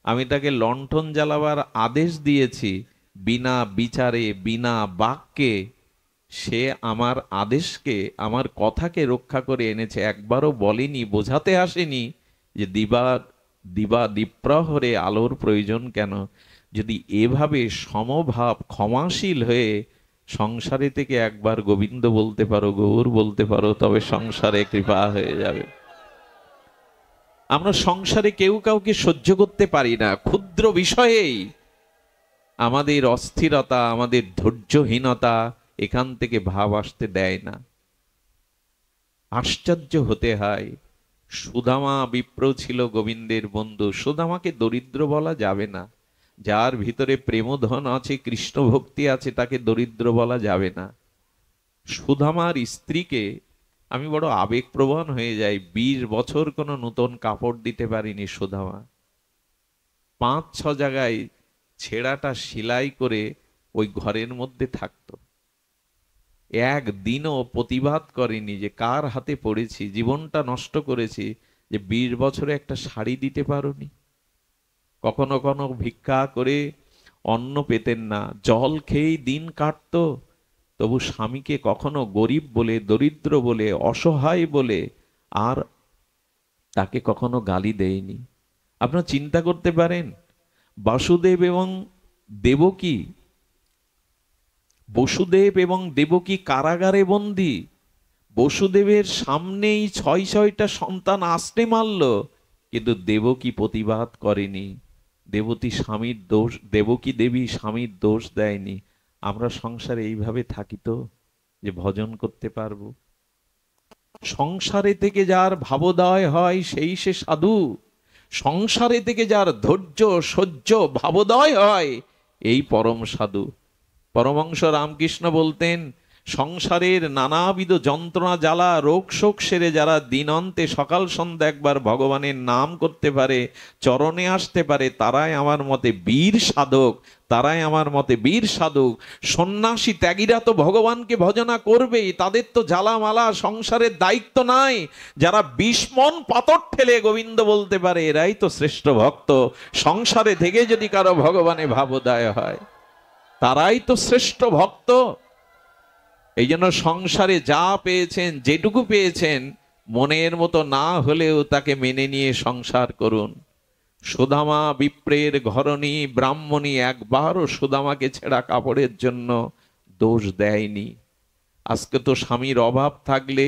আমি তাকে লণ্ঠন জ্বালাবার আদেশ দিয়েছি, বিনা বিচারে বিনা বাক্যে সে আমার আদেশকে, আমার কথাকে রক্ষা করে এনেছে। একবারও বলেনি, বোঝাতে আসেনি যে দ্বীপ্রহরে আলোর প্রয়োজন কেন। যদি এভাবে সমভাব ক্ষমাশীল হয়ে সংসারে থেকে একবার গোবিন্দ বলতে পারো, গৌর বলতে পারো, তবে সংসারে কৃপা হয়ে যাবে। আমরা সংসারে কেউ কাউকে সহ্য করতে পারি না, ক্ষুদ্র বিষয়েই আমাদের অস্থিরতা, আমাদের ধৈর্যহীনতা এখান থেকে ভাব আসতে দেয় না। আশ্চর্য হতে হয়। সুদামা বিপ্র ছিল গোবিন্দের বন্ধু। সুদামাকে দরিদ্র বলা যাবে না। যার ভিতরে প্রেমধন আছে, কৃষ্ণ ভক্তি আছে, তাকে দরিদ্র বলা যাবে না। সুদামার স্ত্রীকে আমি বড় আবেগপ্রবণ হয়ে যাই। 20 বছর কোনো নতুন কাপড় দিতে পারিনি সুদামা। 5-6 জায়গায় ছেঁড়াটা সেলাই করে ওই ঘরের মধ্যে থাকতো। একদিনও প্রতিবাদ করেনি যে কার হাতে পড়েছি, জীবনটা নষ্ট করেছি, যে 20 বছরে একটা শাড়ি দিতে পারোনি। কখনো কখনো ভিক্ষা করে অন্ন পেতেন না, জল খেয়েই দিন কাটতো। তবু স্বামীকে কখনো গরিব বলে, দরিদ্র বলে, অসহায় বলে আর তাকে কখনো গালি দেয়নি। আপনারা চিন্তা করতে পারেন, বাসুদেব এবং দেবকী, বসুদেব এবং দেবকী কারাগারে বন্দী। বসুদেবের সামনেই 6-6টা সন্তান আস্তে মারল, কিন্তু দেবকী প্রতিবাদ করেনি। দেবকী দেবী স্বামীর দোষ দেয়নি। আমরা সংসারে এইভাবে থাকি তো, যে ভজন করতে পারবো? সংসারে থেকে যার ভাবোদয় হয় সেই সে সাধু। সংসারে থেকে যার ধৈর্য সহ্য ভাবোদয় হয় এই পরম সাধু। পরমহংস রামকৃষ্ণ বলতেন, সংসারের নানাবিধ যন্ত্রণা জ্বালা রোগ শোক সেরে যারা দিনন্তে সকাল সন্ধ্যা একবার ভগবানের নাম করতে পারে, চরণে আসতে পারে, তারাই আমার মতে বীর সাধক, তারাই আমার মতে বীর সাধক। সন্ন্যাসী ত্যাগীরা তো ভগবানকে ভজনা করবেই, তাদের তো জ্বালামালা সংসারের দায়িত্ব নাই। যারা 20 মণ পাথর ঠেলে গোবিন্দ বলতে পারে, এরাই তো শ্রেষ্ঠ ভক্ত। সংসারে থেকে যদি কারো ভগবানে ভাবোদয় হয়, তারাই তো শ্রেষ্ঠ ভক্ত। এই জন্য সংসারে যা পেয়েছেন, যেটুকু পেয়েছেন, মনের মতো না হলেও তাকে মেনে নিয়ে সংসার করুন। সুদামা বিপ্রের ঘরণী ব্রাহ্মণী একবারও সুদামাকে ছেঁড়া কাপড়ের জন্য দোষ দেয়নি। আজকে তো স্বামীর অভাব থাকলে,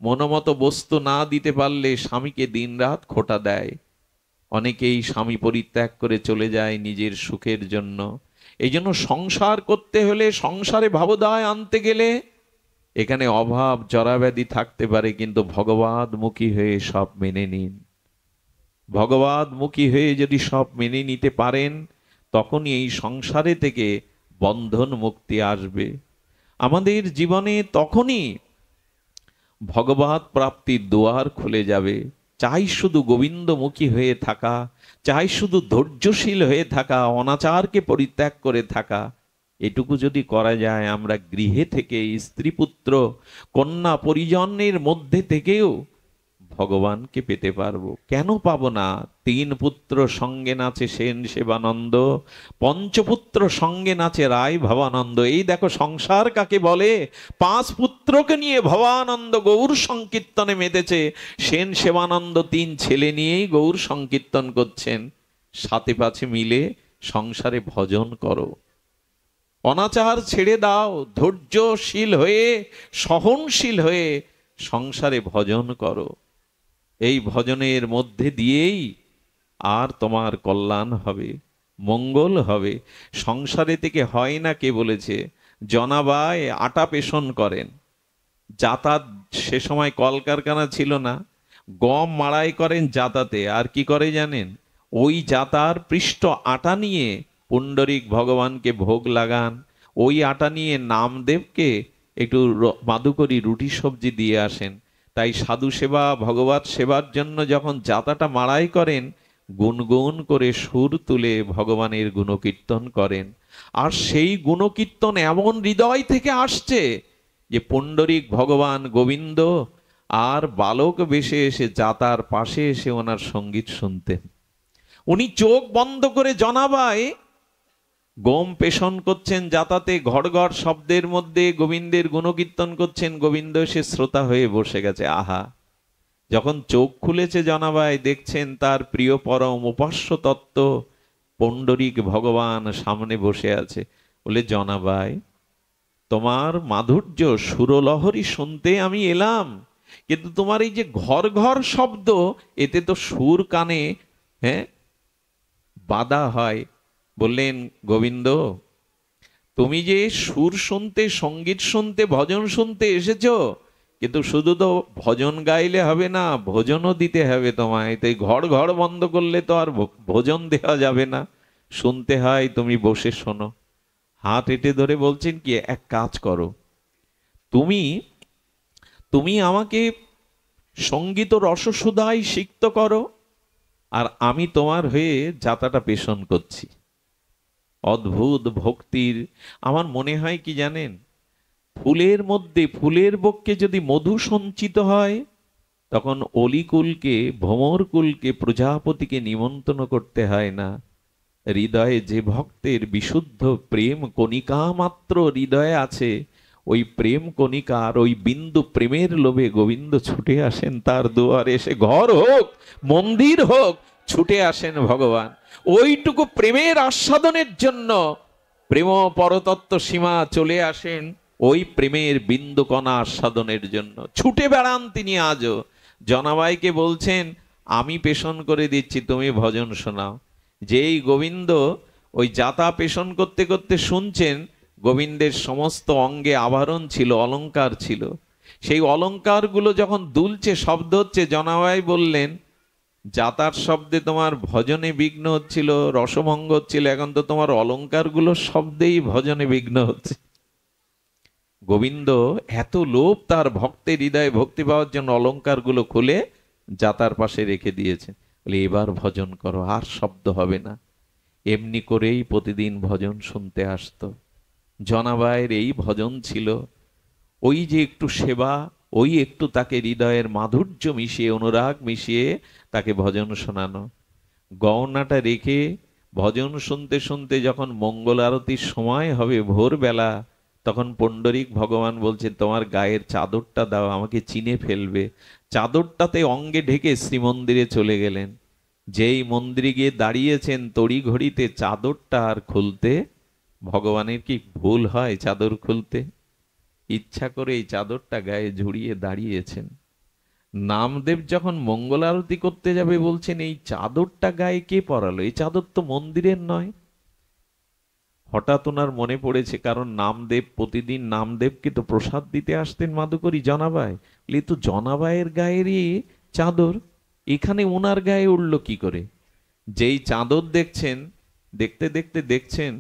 মনোমতো বস্তু না দিতে পারলে স্বামীকে দিনরাত খোঁটা দেয়। অনেকেই স্বামী পরিত্যাগ করে চলে যায় নিজের সুখের জন্য। এই জন্য সংসার করতে হলে, সংসারে ভাবোদয় আনতে গেলে, এখানে অভাব জরাব্যাধি থাকতে পারে, কিন্তু ভগবাদমুখী হয়ে সব মেনে নিন। ভগবাদমুখী হয়ে যদি সব মেনে নিতে পারেন, তখনই এই সংসারে থেকে বন্ধন মুক্তি আসবে আমাদের জীবনে। তখনই ভগবত প্রাপ্তির দুয়ার খুলে যাবে। চাই শুধু গোবিন্দমুখী হয়ে থাকা, চাই শুধু ধৈর্যশীল হয়ে থাকা, অনাচারকে পরিত্যাগ করে থাকা। এটুকু যদি করা যায়, আমরা গৃহে থেকে, স্ত্রী পুত্র কন্যা পরিজনের মধ্যে থেকেও ভগবানকে পেতে পারবো। কেন পাবো না? 3 পুত্র সঙ্গে নাচে সেন সেবানন্দ, পঞ্চপুত্র সঙ্গে নাচে রায় ভবানন্দ। এই দেখো সংসার কাকে বলে। 5 পুত্রকে নিয়ে ভবানন্দ গৌর সংকীর্তনে মেতেছে, সেন সেবানন্দ 3 ছেলে নিয়েই গৌর সংকীর্তন করছেন। 7 5 মিলে সংসারে ভজন করো, অনাচার ছেড়ে দাও, ধৈর্যশীল হয়ে সহনশীল হয়ে সংসারে ভজন করো। এই ভজনের মধ্যে দিয়েই আর তোমার কল্যাণ হবে, মঙ্গল হবে। সংসারে থেকে হয় না, কে বলেছে? জনাবাই আটা পেষণ করেন, যাতাত, সে সময় কলকারখানা ছিল না, গম মাড়াই করেন যাতাতে। আর কি করে জানেন? ওই যাতার পৃষ্ঠ আটা নিয়ে পুণ্ডরিক ভগবানকে ভোগ লাগান। ওই আটা নিয়ে নামদেবকে একটু মাদুকরি রুটি সবজি দিয়ে আসেন। তাই সাধু সেবা, ভগবত সেবার জন্য যখন যাতাটা মাড়াই করেন, গুনগুন করে সুর তুলে ভগবানের গুণকীর্তন করেন। আর সেই গুণকীর্তন এমন হৃদয় থেকে আসছে যে পুণ্ডরিক ভগবান গোবিন্দ আর বালক বেশে এসে যাতার পাশে এসে ওনার সঙ্গীত শুনতেন। উনি চোখ বন্ধ করে জনাবায় গম পেষণ করছেন, যাতাতে ঘড় ঘড় শব্দের মধ্যে গোবিন্দের গুণকীর্তন করছেন। গোবিন্দ সে শ্রোতা হয়ে বসে গেছে। আহা! যখন চোখ খুলেছে জনাবাই, দেখছেন তার প্রিয় পরম উপাস্য তত্ত্ব পুণ্ডরিক ভগবান সামনে বসে আছে। বলে, জনাবাই, তোমার মাধুর্য সুরলহরী শুনতে আমি এলাম, কিন্তু তোমার এই যে ঘর ঘর শব্দ, এতে তো সুর কানে বাধা হয়। বললেন, গোবিন্দ, তুমি যে সুর শুনতে, সঙ্গীত শুনতে, ভজন শুনতে এসেছো, কিন্তু শুধু তো ভজন গাইলে হবে না, ভোজনও দিতে হবে তোমায়। তাই ঘর ঘর বন্ধ করলে তো আর ভোজন দেওয়া যাবে না, শুনতে হয়। তুমি বসে শোনো। হাত এঁটে ধরে বলছেন কি, এক কাজ করো, তুমি তুমি আমাকে সঙ্গীত রসসুধায় সিক্ত করো, আর আমি তোমার হয়ে যাতাটা পেষণ করছি। অদ্ভুত ভক্তির। আমার মনে হয় কি জানেন, ফুলের মধ্যে, ফুলের বক্ষে যদি মধু সঞ্চিত হয়, তখন অলিকুলকে, ভ্রমরকুলকে, প্রজাপতিকে নিমন্ত্রণ করতে হয় না। হৃদয়ে যে ভক্তের বিশুদ্ধ প্রেম কণিকা মাত্র হৃদয়ে আছে, ওই প্রেম কণিকার ওই বিন্দু প্রেমের লোভে গোবিন্দ ছুটে আসেন তার দুয়ারে। এসে ঘর হোক, মন্দির হোক, ছুটে আসেন ভগবান ওইটুকু প্রেমের আস্বাদনের জন্য। প্রেম পরতত্ত্ব সীমা চলে আসেন ওই প্রেমের বিন্দু কণা আস্বাদনের জন্য, ছুটে বেড়ান তিনি আজও। জনাবাইকে বলছেন, আমি পেষণ করে দিচ্ছি, তুমি ভজন শোনাও। যেই গোবিন্দ ওই যাতা পেষণ করতে করতে শুনছেন, গোবিন্দের সমস্ত অঙ্গে আভরণ ছিল, অলংকার ছিল। সেই অলংকারগুলো যখন দুলছে, শব্দ হচ্ছে, জনাবাই বললেন, যাতার শব্দে তোমার ভজনে বিঘ্ন হচ্ছিল, রসভঙ্গ হচ্ছিল, এখন তো তোমার অলংকারগুলোর শব্দেই ভজনে বিঘ্ন হচ্ছে। গোবিন্দ এত লোভ তার ভক্তের হৃদয়ে ভক্তি পাওয়ার জন্য অলংকারগুলো খুলে যাতার পাশে রেখে দিয়েছে, বলে এবার ভজন করো, আর শব্দ হবে না। এমনি করেই প্রতিদিন ভজন শুনতে আসতো। জনাবাইয়ের এই ভজন ছিল, ওই যে একটু সেবা, ওই একটু তাকে হৃদয়ের মাধুর্য মিশিয়ে, অনুরাগ মিশিয়ে তাকে ভজন শোনানো। গহনাটা রেখে ভজন শুনতে শুনতে যখন মঙ্গল আরতির সময় হবে ভোরবেলা, তখন পুণ্ডরীক ভগবান বলছেন, তোমার গায়ের চাদরটা দাও, আমাকে চিনে ফেলবে। চাদরটাতে অঙ্গে ঢেকে শ্রীমন্দিরে চলে গেলেন। যেই মন্দিরে গিয়ে দাঁড়িয়েছেন, তড়ি ঘড়িতে চাদরটা আর খুলতে, ভগবানের কি ভুল হয় চাদর খুলতে? ইচ্ছা করে এই চাদরটা গায়ে ঝুড়িয়ে দাঁড়িয়েছেন। নামদেব যখন মঙ্গল আরতি করতে যাবে বলছেন, এই চাদরটা গায়ে কে পরালো? এই চাদর তো মন্দিরের নয়। হঠাৎ ওনার মনে পড়েছে, কারণ নামদেব প্রতিদিন নামদেবকে তো প্রসাদ দিতে আসতেন মাধুকরী জনাবাই, বলে তো জনাবাইয়ের গায়েরই চাদর, এখানে ওনার গায়ে উঠল কি করে? যেই চাদর দেখছেন, দেখতে দেখতে দেখছেন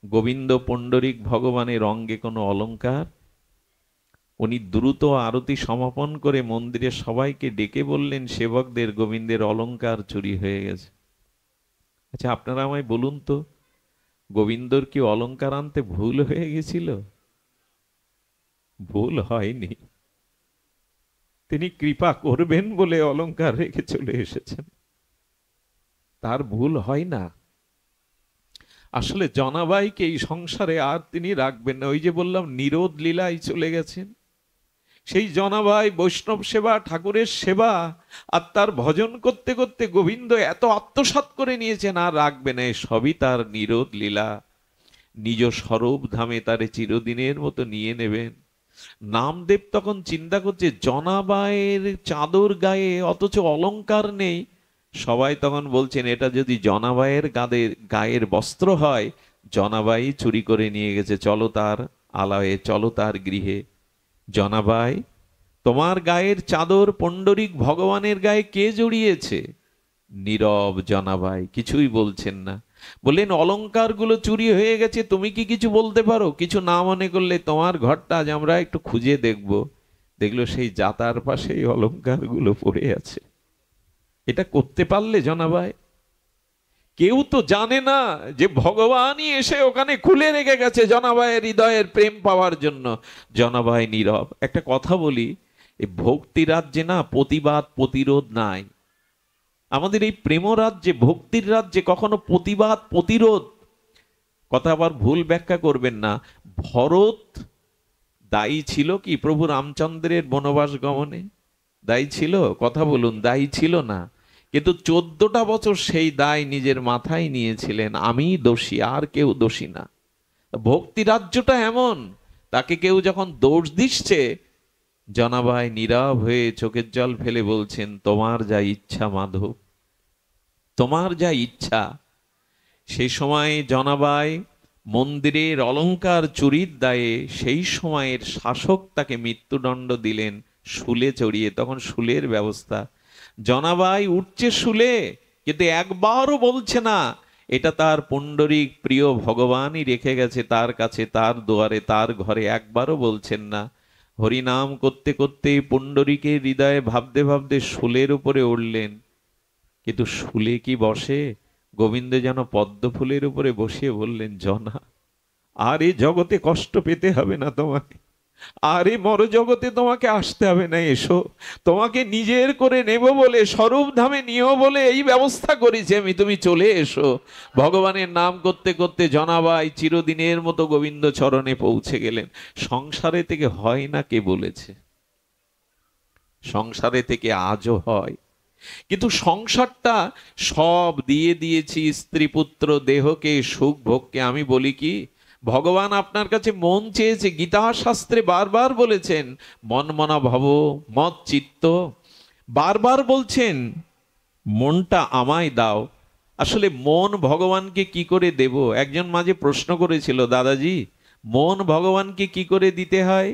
গোবিন্দ পুণ্ডরীক ভগবানের অঙ্গে কোনো অলংকার। উনি দ্রুত আরতি সমাপন করে মন্দিরে সবাইকে ডেকে বললেন, সেবকদের, গোবিন্দের অলংকার চুরি হয়ে গেছে। আচ্ছা, আপনারা আমায় বলুন তো, গোবিন্দর কি অলংকার আনতে ভুল হয়ে গেছিল? ভুল হয়নি। তিনি কৃপা করবেন বলে অলংকার রেখে চলে এসেছেন, তার ভুল হয় না। আসলে জনাবাইকে এই সংসারে আর তিনি রাখবেন না। ওই যে বললাম, নিরোধ লীলায় চলে গেছেন। সেই জনাবাই বৈষ্ণব সেবা, ঠাকুরের সেবা আর তার ভজন করতে করতে গোবিন্দ এত আত্মসাৎ করে নিয়েছেন, আর রাখবে না। সবই তার নিরোধ লীলা। নিজ স্বরূপ ধামে তারে চিরদিনের মতো নিয়ে নেবেন। নামদেব তখন চিন্তা করছে, জনাবাইয়ের চাদর গায়ে, অথচ অলংকার নেই। সবাই তখন বলছেন, এটা যদি জনাবাইয়ের গায়ের বস্ত্র হয়, জনাবাই চুরি করে নিয়ে গেছে, চলো তার আলয়ে, চলো তার গৃহে। জনাবাই, তোমার গায়ের চাদর পুণ্ডরীক ভগবানের গায়ে কে জড়িয়েছে? নীরব জনাবাই, কিছুই বলছেন না। বললেন, অলংকারগুলো চুরি হয়ে গেছে, তুমি কি কিছু বলতে পারো? কিছু না মনে করলে তোমার ঘরটা আজ আমরা একটু খুঁজে দেখব। দেখলো সেই যাতার পাশেই অলংকারগুলো পড়ে আছে। এটা করতে পারলে জনাবাই? কেউ তো জানে না যে ভগবানই এসে ওখানে খুলে রেখে গেছে জনাবাইয়ের হৃদয়ের প্রেম পাওয়ার জন্য। জনাবাই নীরব। একটা কথা বলি, এই ভক্তি রাজ্যে না প্রতিবাদ প্রতিরোধ নাই। আমাদের এই প্রেম রাজ্যে, ভক্তির রাজ্যে কখনো প্রতিবাদ প্রতিরোধ, কথা আবার ভুল ব্যাখ্যা করবেন না। ভরত দায়ী ছিল কি প্রভু রামচন্দ্রের বনবাস গমনে? দায়ী ছিল? কথা বলুন, দায়ী ছিল না। কিন্তু 14টা বছর সেই দায় নিজের মাথায় নিয়েছিলেন, আমি দোষী, আর কেউ দোষী না। ভক্তি রাজ্যটা এমন, তাকে কেউ যখন দোষ দিচ্ছে, জনাবাই নীরব হয়ে চোখের জল ফেলে বলছেন, তোমার যা ইচ্ছা মাধব, তোমার যা ইচ্ছা। সেই সময় জনাবাই মন্দিরের অলংকার চুরির দায়ে সেই সময়ের শাসক তাকে মৃত্যুদণ্ড দিলেন শুলে চড়িয়ে। তখন শুলের ব্যবস্থা। জনাবাই উঠছে শুলে, কিন্তু একবারও বলছে না এটা তার পুণ্ডরীক প্রিয় ভগবানই রেখে গেছে তার কাছে, তার দুয়ারে, তার ঘরে। একবারও বলছেন না। হরিনাম করতে করতে পুণ্ডরীকের হৃদয়ে ভাবতে ভাবতে শুলের উপরে উঠলেন। কিন্তু শুলে কি বসে? গোবিন্দ যেন পদ্ম ফুলের উপরে বসিয়ে বললেন, জনা, আর এই জগতে কষ্ট পেতে হবে না তোমাকে, আর এই মর জগতে তোমাকে আসতে হবে না। এসো, তোমাকে নিজের করে নেব বলে, স্বরূপ ধামে নিও বলে এই ব্যবস্থা করেছি আমি, তুমি চলে এসো। ভগবানের নাম করতে করতে জনাবাই চিরদিনের মতো গোবিন্দ চরণে পৌঁছে গেলেন। সংসারে থেকে হয় না কে বলেছে? সংসারে থেকে আজও হয়। কিন্তু সংসারটা সব দিয়ে দিয়েছি, স্ত্রী পুত্র দেহকে, সুখ ভোগকে। আমি বলি কি, ভগবান আপনার কাছে মন চেয়েছে। গীতা শাস্ত্রে বারবার বলেছেন, মন মনা ভব মত চিত্ত। বারবার বলছেন, মনটা আমায় দাও। আসলে মন ভগবানকে কি করে দেব? একজন মাঝে প্রশ্ন করেছিল, দাদাজি মন ভগবানকে কি করে দিতে হয়?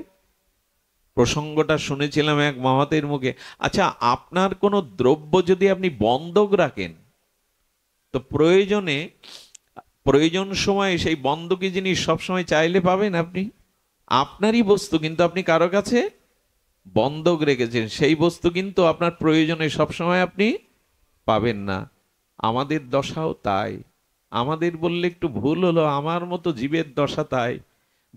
প্রসঙ্গটা শুনেছিলাম এক মহতের মুখে। আচ্ছা, আপনার কোনো দ্রব্য যদি আপনি বন্ধক রাখেন, তো প্রয়োজন সময়ে সেই বন্ধকি জিনিস সবসময় চাইলে পাবেন আপনি? আপনারই বস্তু, কিন্তু আপনি কারো কাছে বন্ধক রেখেছেন, সেই বস্তু কিন্তু আপনার প্রয়োজনে সবসময় আপনি পাবেন না। আমাদের দশাও তাই। আমাদের বললে একটু ভুল হলো, আমার মতো জীবের দশা তাই।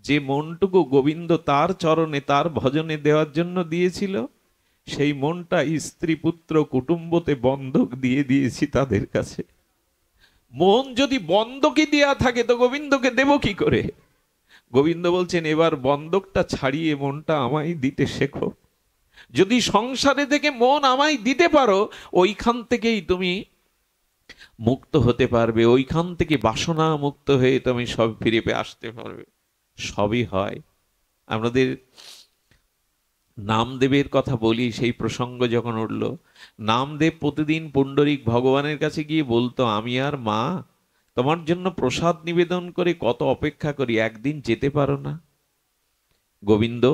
যে মনটুকু গোবিন্দ তার চরণে তার ভজনে দেওয়ার জন্য দিয়েছিল, সেই মনটা স্ত্রী পুত্র কুটুম্বতে বন্ধক দিয়ে দিয়েছি তাদের কাছে। মন যদি বন্ধকি দেয়া থাকে তো গোবিন্দকে দেব কি করে? গোবিন্দ বলছেন, এবার বন্ধকটা ছাড়িয়ে মনটা আমায় দিতে শেখো। যদি সংসারে থেকে মন আমায় দিতে পারো, ওইখান থেকেই তুমি মুক্ত হতে পারবে, ওইখান থেকে বাসনা মুক্ত হয়ে তুমি সব ফিরে পেয়ে আসতে পারবে। সবই হয়। আমাদের নামদেবের কথা বলি, সেই প্রসঙ্গ যখন উঠল, নামদেব প্রতিদিন পুণ্ডরীক ভগবানের কাছে গিয়ে বলতো, আমি আর মা তোমার জন্য প্রসাদ নিবেদন করে কত অপেক্ষা করি, একদিন যেতে পারো না? গোবিন্দ,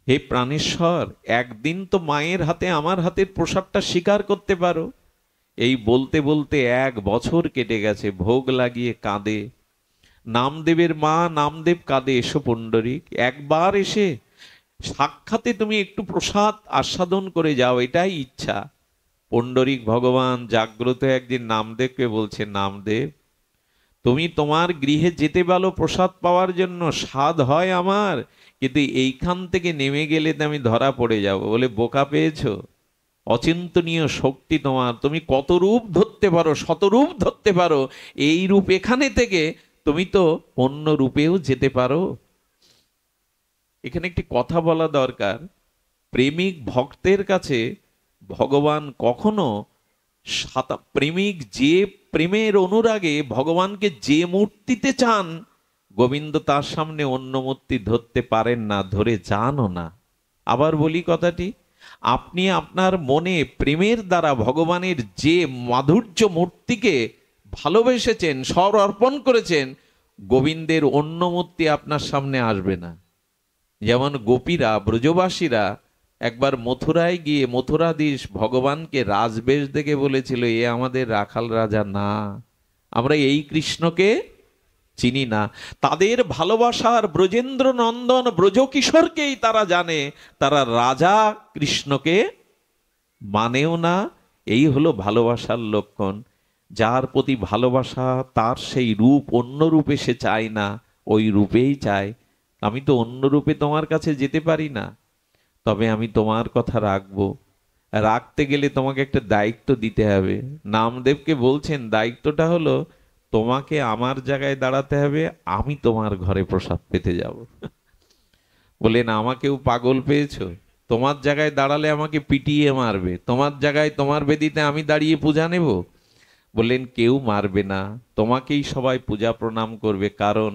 হে প্রাণেশ্বর, একদিন তো মায়ের হাতে আমার হাতের প্রসাদটা স্বীকার করতে পারো। এই বলতে বলতে 1 বছর কেটে গেছে। ভোগ লাগিয়ে কাঁদে নামদেবের মা, নামদেব কাঁদে, এসো পুণ্ডরীক, একবার এসে সাক্ষাতে তুমি একটু প্রসাদ আস্বাদন করে যাও, এটাই ইচ্ছা। পুণ্ডরীক ভগবান জাগ্রত একদিন নামদেবকে বলছে, নামদেব, তুমি তোমার গৃহে যেতে বলো প্রসাদ পাওয়ার জন্য, স্বাদ হয় আমার, কিন্তু এইখান থেকে নেমে গেলে তো আমি ধরা পড়ে যাব। বলে, বোকা পেয়েছো? অচিন্তনীয় শক্তি তোমার, তুমি কত রূপ ধরতে পারো, শতরূপ ধরতে পারো। এই রূপ এখানে থেকে তুমি তো অন্য রূপেও যেতে পারো। এখানে একটি কথা বলা দরকার। প্রেমিক ভক্তের কাছে ভগবান কখনো প্রেমিক যে প্রেমের অনুরাগে ভগবানকে যে মূর্তিতে চান, গোবিন্দ তার সামনে অন্য মূর্তি ধরতে পারেন না, ধরে যানও না। আবার বলি কথাটি, আপনি আপনার মনে প্রেমের দ্বারা ভগবানের যে মাধুর্য মূর্তিকে ভালোবেসেছেন, সব অর্পণ করেছেন, গোবিন্দের অন্য মূর্তি আপনার সামনে আসবে না। যেমন গোপীরা, ব্রজবাসীরা একবার মথুরায় গিয়ে মথুরাধীশ ভগবানকে রাজবেশ দেখে বলেছিল, এ আমাদের রাখাল রাজা না, আমরা এই কৃষ্ণকে চিনি না। তাদের ভালোবাসার ব্রজেন্দ্র নন্দন ব্রজকিশোরকেই তারা জানে, তারা রাজা কৃষ্ণকে মানেও না। এই হলো ভালোবাসার লক্ষণ। যার প্রতি ভালোবাসা, তার সেই রূপ অন্য রূপে সে চায় না, ওই রূপেই চায়। আমি তো অন্য রূপে তোমার কাছে যেতে পারি না, তবে আমি তোমার কথা রাখবো। রাখতে গেলে তোমাকে একটা দায়িত্ব দিতে হবে। নামদেবকে বলছেন, দায়িত্বটা হলো তোমাকে আমার জায়গায় দাঁড়াতে হবে, আমি তোমার ঘরে প্রসাদ পেতে যাব। বলেন, আমাকেও পাগল পেয়েছো? তোমার জায়গায় দাঁড়ালে আমাকে পিটিয়ে মারবে, তোমার জায়গায় তোমার বেদিতে আমি দাঁড়িয়ে পূজা নেব? বললেন, কেউ মারবে না, তোমাকেই সবাই পূজা প্রণাম করবে, কারণ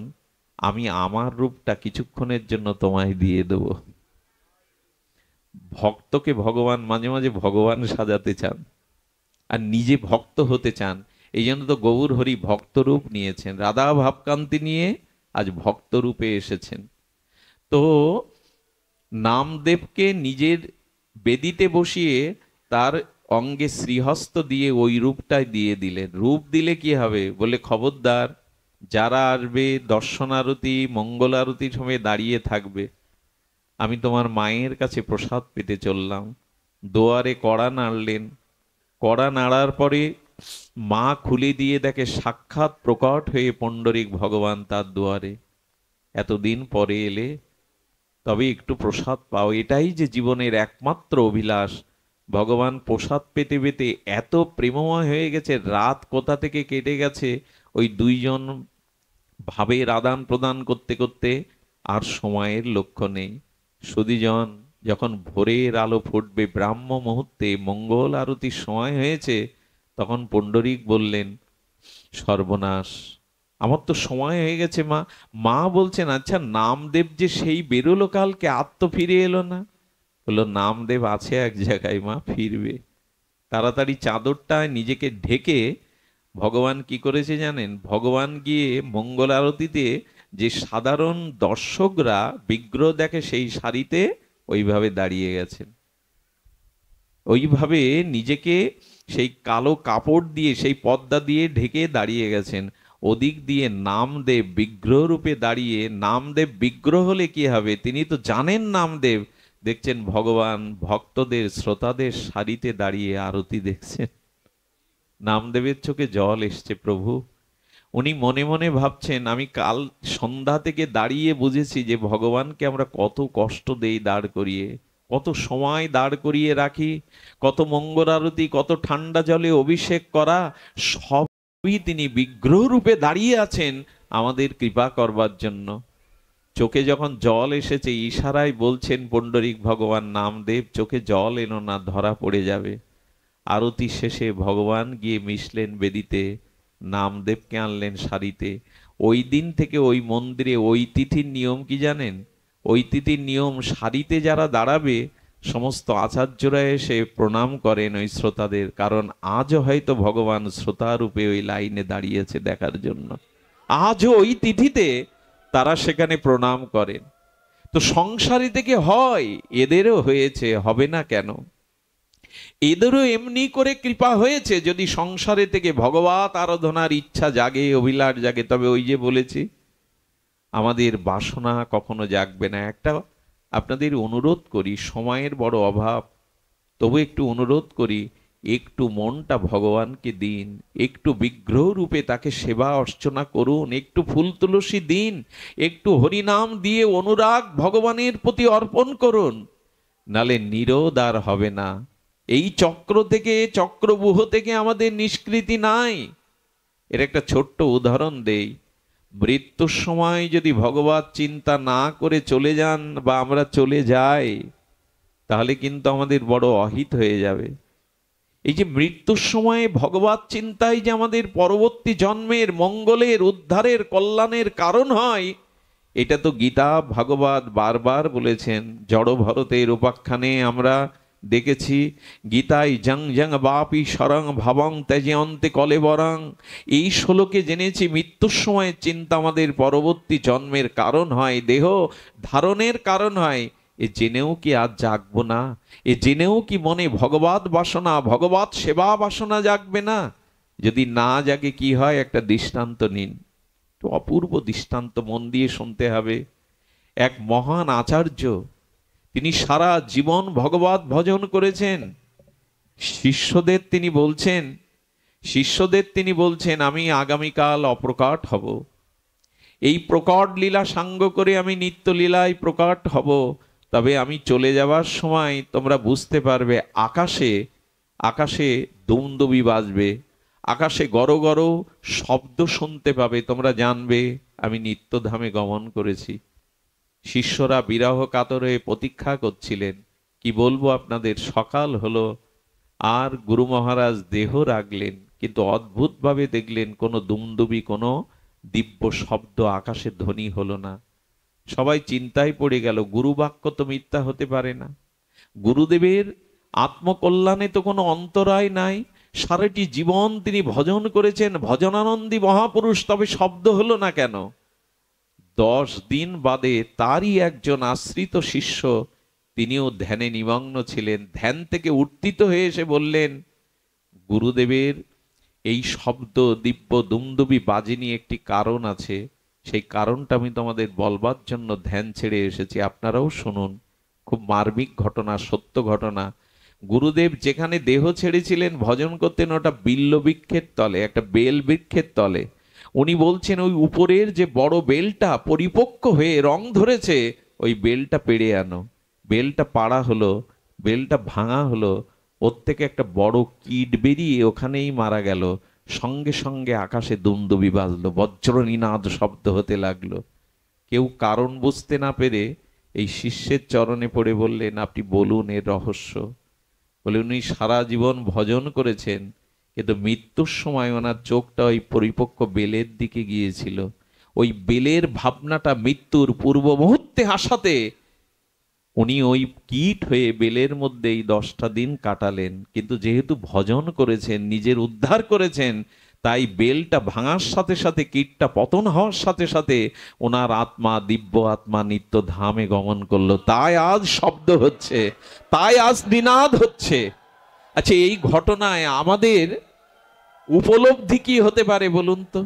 আমি আমার রূপটা কিছুক্ষণের জন্য তোমায় দিয়ে দেব। ভক্তকে ভগবান মাঝে মাঝে ভগবান সাজাতে চান, আর নিজে ভক্ত হতে চান। এই জন্য তো গৌর হরি ভক্ত রূপ নিয়েছেন, রাধা ভাবকান্তি নিয়ে আজ ভক্ত রূপে এসেছেন। তো নামদেবকে নিজের বেদিতে বসিয়ে তার অঙ্গে শ্রীহস্ত দিয়ে ওই রূপটাই দিয়ে দিলেন। রূপ দিলে কি হবে? বলে, খবরদার, যারা আসবে দর্শন আরতি মঙ্গল আরতির সময় দাঁড়িয়ে থাকবে, আমি তোমার মায়ের কাছে প্রসাদ পেতে চললাম। দুয়ারে কড়া নাড়লেন। কড়া নাড়ার পরে মা খুলে দিয়ে দেখে সাক্ষাৎ প্রকট হয়ে পুণ্ডরীক ভগবান তার দুয়ারে। এতদিন পরে এলে, তবে একটু প্রসাদ পাও, এটাই যে জীবনের একমাত্র অভিলাষ। ভগবান প্রসাদ পেতে পেতে এত প্রেমময় হয়ে গেছে, রাত কোথা থেকে কেটে গেছে ওই দুইজন ভাবের আদান প্রদান করতে করতে, আর সময়ের লক্ষ্য নেই। সুধীজন, যখন ভোরের আলো ফুটবে, ব্রাহ্ম মুহূর্তে মঙ্গল আরতির সময় হয়েছে, তখন পুণ্ডরীক বললেন, সর্বনাশ, আমার তো সময় হয়ে গেছে। মা মা বলছেন, আচ্ছা নামদেব যে সেই বেরোলো কালকে, আর তো ফিরে এলো না। বললো, নামদেব আছে এক জায়গায় মা, ফিরবে। তাড়াতাড়ি চাদরটা নিজেকে ঢেকে ভগবান কি করেছে জানেন? ভগবান গিয়ে মঙ্গল আরতিতে যে সাধারণ দর্শকরা বিগ্রহ দেখে সেই সারিতে ওইভাবে দাঁড়িয়ে গেছেন, ওইভাবে নিজেকে সেই কালো কাপড় দিয়ে সেই পর্দা দিয়ে ঢেকে দাঁড়িয়ে গেছেন। ওদিক দিয়ে নামদেব বিগ্রহ রূপে দাঁড়িয়ে, নামদেব বিগ্রহ হলে কি হবে, তিনি তো জানেন নামদেব, দেখছেন ভগবান ভক্তদের শ্রোতাদের সারিতে দাঁড়িয়ে আরতি দেখছেন। নামদেবের চোখে জল এসছে প্রভু। উনি মনে মনে ভাবছেন, আমি কাল সন্ধ্যা থেকে দাঁড়িয়ে বুঝেছি যে ভগবানকে আমরা কত কষ্ট দেই, দাঁড় করিয়ে, কত সময় দাঁড় করিয়ে রাখি, কত মঙ্গল আরতি, কত ঠান্ডা জলে অভিষেক করা, সবই তিনি বিগ্রহ রূপে দাঁড়িয়ে আছেন আমাদের কৃপা করবার জন্য। চোখে যখন জল এসেছে, ইশারায় বলছেন পুণ্ডরিক ভগবান নামদেব, চোখে জল এনো না, ধরা পড়ে যাবে। আরতি শেষে ভগবান গিয়ে মিশলেন বেদিতে, নামদেবকে আনলেন সারিতে। ওই দিন থেকে ওই মন্দিরে ওই তিথির নিয়ম কি জানেন? ওই তিথির নিয়ম, সারিতে যারা দাঁড়াবে সমস্ত আচার্যরা এসে প্রণাম করেন ওই শ্রোতাদের, কারণ আজও হয়তো ভগবান শ্রোতা রূপে ওই লাইনে দাঁড়িয়েছে দেখার জন্য। আজও ওই তিথিতে তারা সেখানে প্রণাম করেন। তো সংসারী থেকে হয়, এদেরও হয়েছে, হবে না কেন? এদেরও এমনি করে কৃপা হয়েছে যদি সংসারে থেকে ভগবত আরাধনার ইচ্ছা জাগে, অভিলাষ জাগে। তবে ওই যে বলেছি, আমাদের বাসনা কখনো জাগবে না। একটা আপনাদের অনুরোধ করি, সময়ের বড় অভাব, তবু একটু অনুরোধ করি, একটু মনটা ভগবানকে দিন, একটু বিগ্রহ রূপে তাকে সেবা অর্চনা করুন, একটু ফুল তুলসী দিন, একটু হরিনাম দিয়ে অনুরাগ ভগবানের প্রতি অর্পণ করুন, নালে নিরোধ আর হবে না। এই চক্র থেকে, চক্রবুহ থেকে আমাদের নিষ্কৃতি নাই। এর একটা ছোট্ট উদাহরণ দেই। মৃত্যুর সময় যদি ভগবত চিন্তা না করে চলে যান বা আমরা চলে যাই, তাহলে কিন্তু আমাদের বড় অহিত হয়ে যাবে। এই যে মৃত্যুর সময় ভগবত চিন্তাই যে আমাদের পরবর্তী জন্মের মঙ্গলের, উদ্ধারের, কল্যাণের কারণ হয়, এটা তো গীতা ভাগবত বারবার বলেছেন। জড় ভরতের উপাখ্যানে আমরা দেখেছি, গীতায় জং জং বাপি সরং ভাবং ত্যাজয়ন্তে কলেবরং। এই শ্লোকে জেনেছি মৃত্যুর সময় চিন্তা আমাদের পরবর্তী জন্মের কারণ হয়, দেহ ধারণের কারণ হয়। এ জেনেও কি আজ জাগবো না? এ জেনেও কি মনে ভগবত বাসনা, ভগবত সেবা বাসনা জাগবে না? যদি না জাগে কি হয়, একটা দৃষ্টান্ত নিন, তো অপূর্ব দৃষ্টান্ত, মন দিয়ে শুনতে হবে। এক মহান আচার্য, তিনি সারা জীবন ভগবত ভজন করেছেন। শিষ্যদের তিনি বলছেন আমি আগামীকাল অপ্রকট হব, এই প্রকট লীলা সাঙ্গ করে আমি নিত্য লীলায় প্রকট হব। তবে আমি চলে যাবার সময় তোমরা বুঝতে পারবে, আকাশে দুমদুবি বাজবে, আকাশে গড় গড় শব্দ শুনতে পাবে, তোমরা জানবে আমি নিত্যধামে গমন করেছি। শিষ্যরা বিরহ কাতরে প্রতীক্ষা করছিলেন। কি বলবো আপনাদের, সকাল হলো আর গুরু মহারাজ দেহ রাখলেন, কিন্তু অদ্ভুতভাবে দেখলেন কোনো দুমদুবি, কোনো দিব্য শব্দ আকাশে ধ্বনি হলো না। সবাই চিন্তায় পড়ে গেল, গুরু বাক্য তো মিথ্যা হতে পারে না, গুরুদেবের আত্মকল্যাণে তো কোনো অন্তরায় নাই, সারাটি জীবন তিনি ভজন করেছেন, ভজনানন্দী মহাপুরুষ, তবে শব্দ হলো না কেন? 10 দিন বাদে তারই একজন আশ্রিত শিষ্য, তিনিও ধ্যানে নিমগ্ন ছিলেন, ধ্যান থেকে উত্থিত হয়ে এসে বললেন, গুরুদেবের এই শব্দ দিব্য দুমদুবি বাজেনি, একটি কারণ আছে, সেই কারণটা আমি তোমাদের বলবার জন্য ধ্যান ছেড়ে এসেছি, আপনারাও শুনুন। খুব মার্মিক ঘটনা, সত্য ঘটনা। গুরুদেব যেখানে দেহ ছেড়েছিলেন ভজন করতেন, ওটা বিল্ল বৃক্ষের তলে, একটা বেল বৃক্ষের তলে। উনি বলছেন ওই উপরের যে বড় বেলটা পরিপক্ক হয়ে রং ধরেছে, ওই বেলটা পেড়ে আনো। বেলটা পাড়া হলো, বেলটা ভাঙা হলো, ওর থেকে একটা বড় কীট বেরিয়ে ওখানেই মারা গেল। সঙ্গে সঙ্গে আকাশে দুমদুবি বাজলো, বজ্র নিনাদ শব্দ হতে লাগলো। কেউ কারণ বুঝতে না পেরে এই শিষ্যের চরণে পড়ে বললেন, আপনি বলুন এর রহস্য। বলে, উনি সারা জীবন ভজন করেছেন, কিন্তু মৃত্যুর সময় ওনার চোখটা ওই পরিপক্ক বেলের দিকে গিয়েছিল। ওই বেলের ভাবনাটা মৃত্যুর পূর্ব মুহূর্তে আসাতে উনি ওই কীট হয়ে বেলের মধ্যেই 10টা দিন কাটালেন। কিন্তু যেহেতু ভজন করেছেন, নিজের উদ্ধার করেছেন, তাই বেলটা ভাঙার সাথে সাথে, কীটটা পতন হওয়ার সাথে সাথে ওনার আত্মা, দিব্য আত্মা নিত্য ধামে গমন করলো। তাই আজ শব্দ হচ্ছে, তাই আজ নিনাদ হচ্ছে। আচ্ছা, এই ঘটনায় আমাদের উপলব্ধি কি হতে পারে বলুন তো?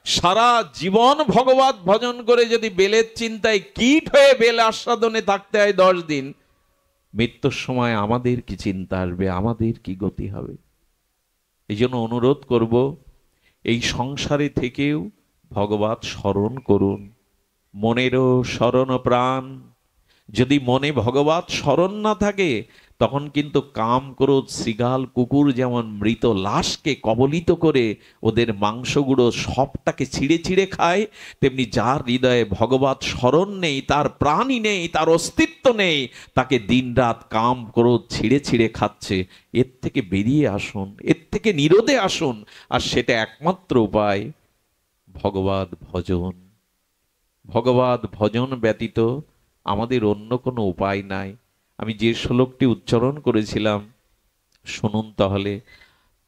সারা জীবন ভগবত ভজন করে যদি বেলের চিন্তায় কীট হয়ে বেল আস্বাদনে থাকতে হয় 10 দিন, মৃত্যুর সময় আমাদের কি চিন্তা আসবে, আমাদের কি গতি হবে? এই জন্য অনুরোধ করব, এই সংসারে থেকেও ভগবত স্মরণ করুন। মনেরও স্মরণ প্রাণ। যদি মনে ভগবত স্মরণ না থাকে, তখন কিন্তু কাম, ক্রোধ, শৃগাল, কুকুর যেমন মৃত লাশকে কবলিত করে ওদের মাংসগুলো সবটাকে ছিঁড়ে ছিঁড়ে খায়, তেমনি যার হৃদয়ে ভগবত স্মরণ নেই, তার প্রাণই নেই, তার অস্তিত্ব নেই, তাকে দিনরাত কাম, ক্রোধ ছিঁড়ে ছিঁড়ে খাচ্ছে। এর থেকে বেরিয়ে আসুন, এর থেকে নিরোধে আসুন। আর সেটা একমাত্র উপায় ভগবত ভজন। ভগবত ভজন ব্যতীত আমাদের অন্য কোনো উপায় নাই। আমি যে শ্লোকটি উচ্চারণ করেছিলাম শুনুন তাহলে।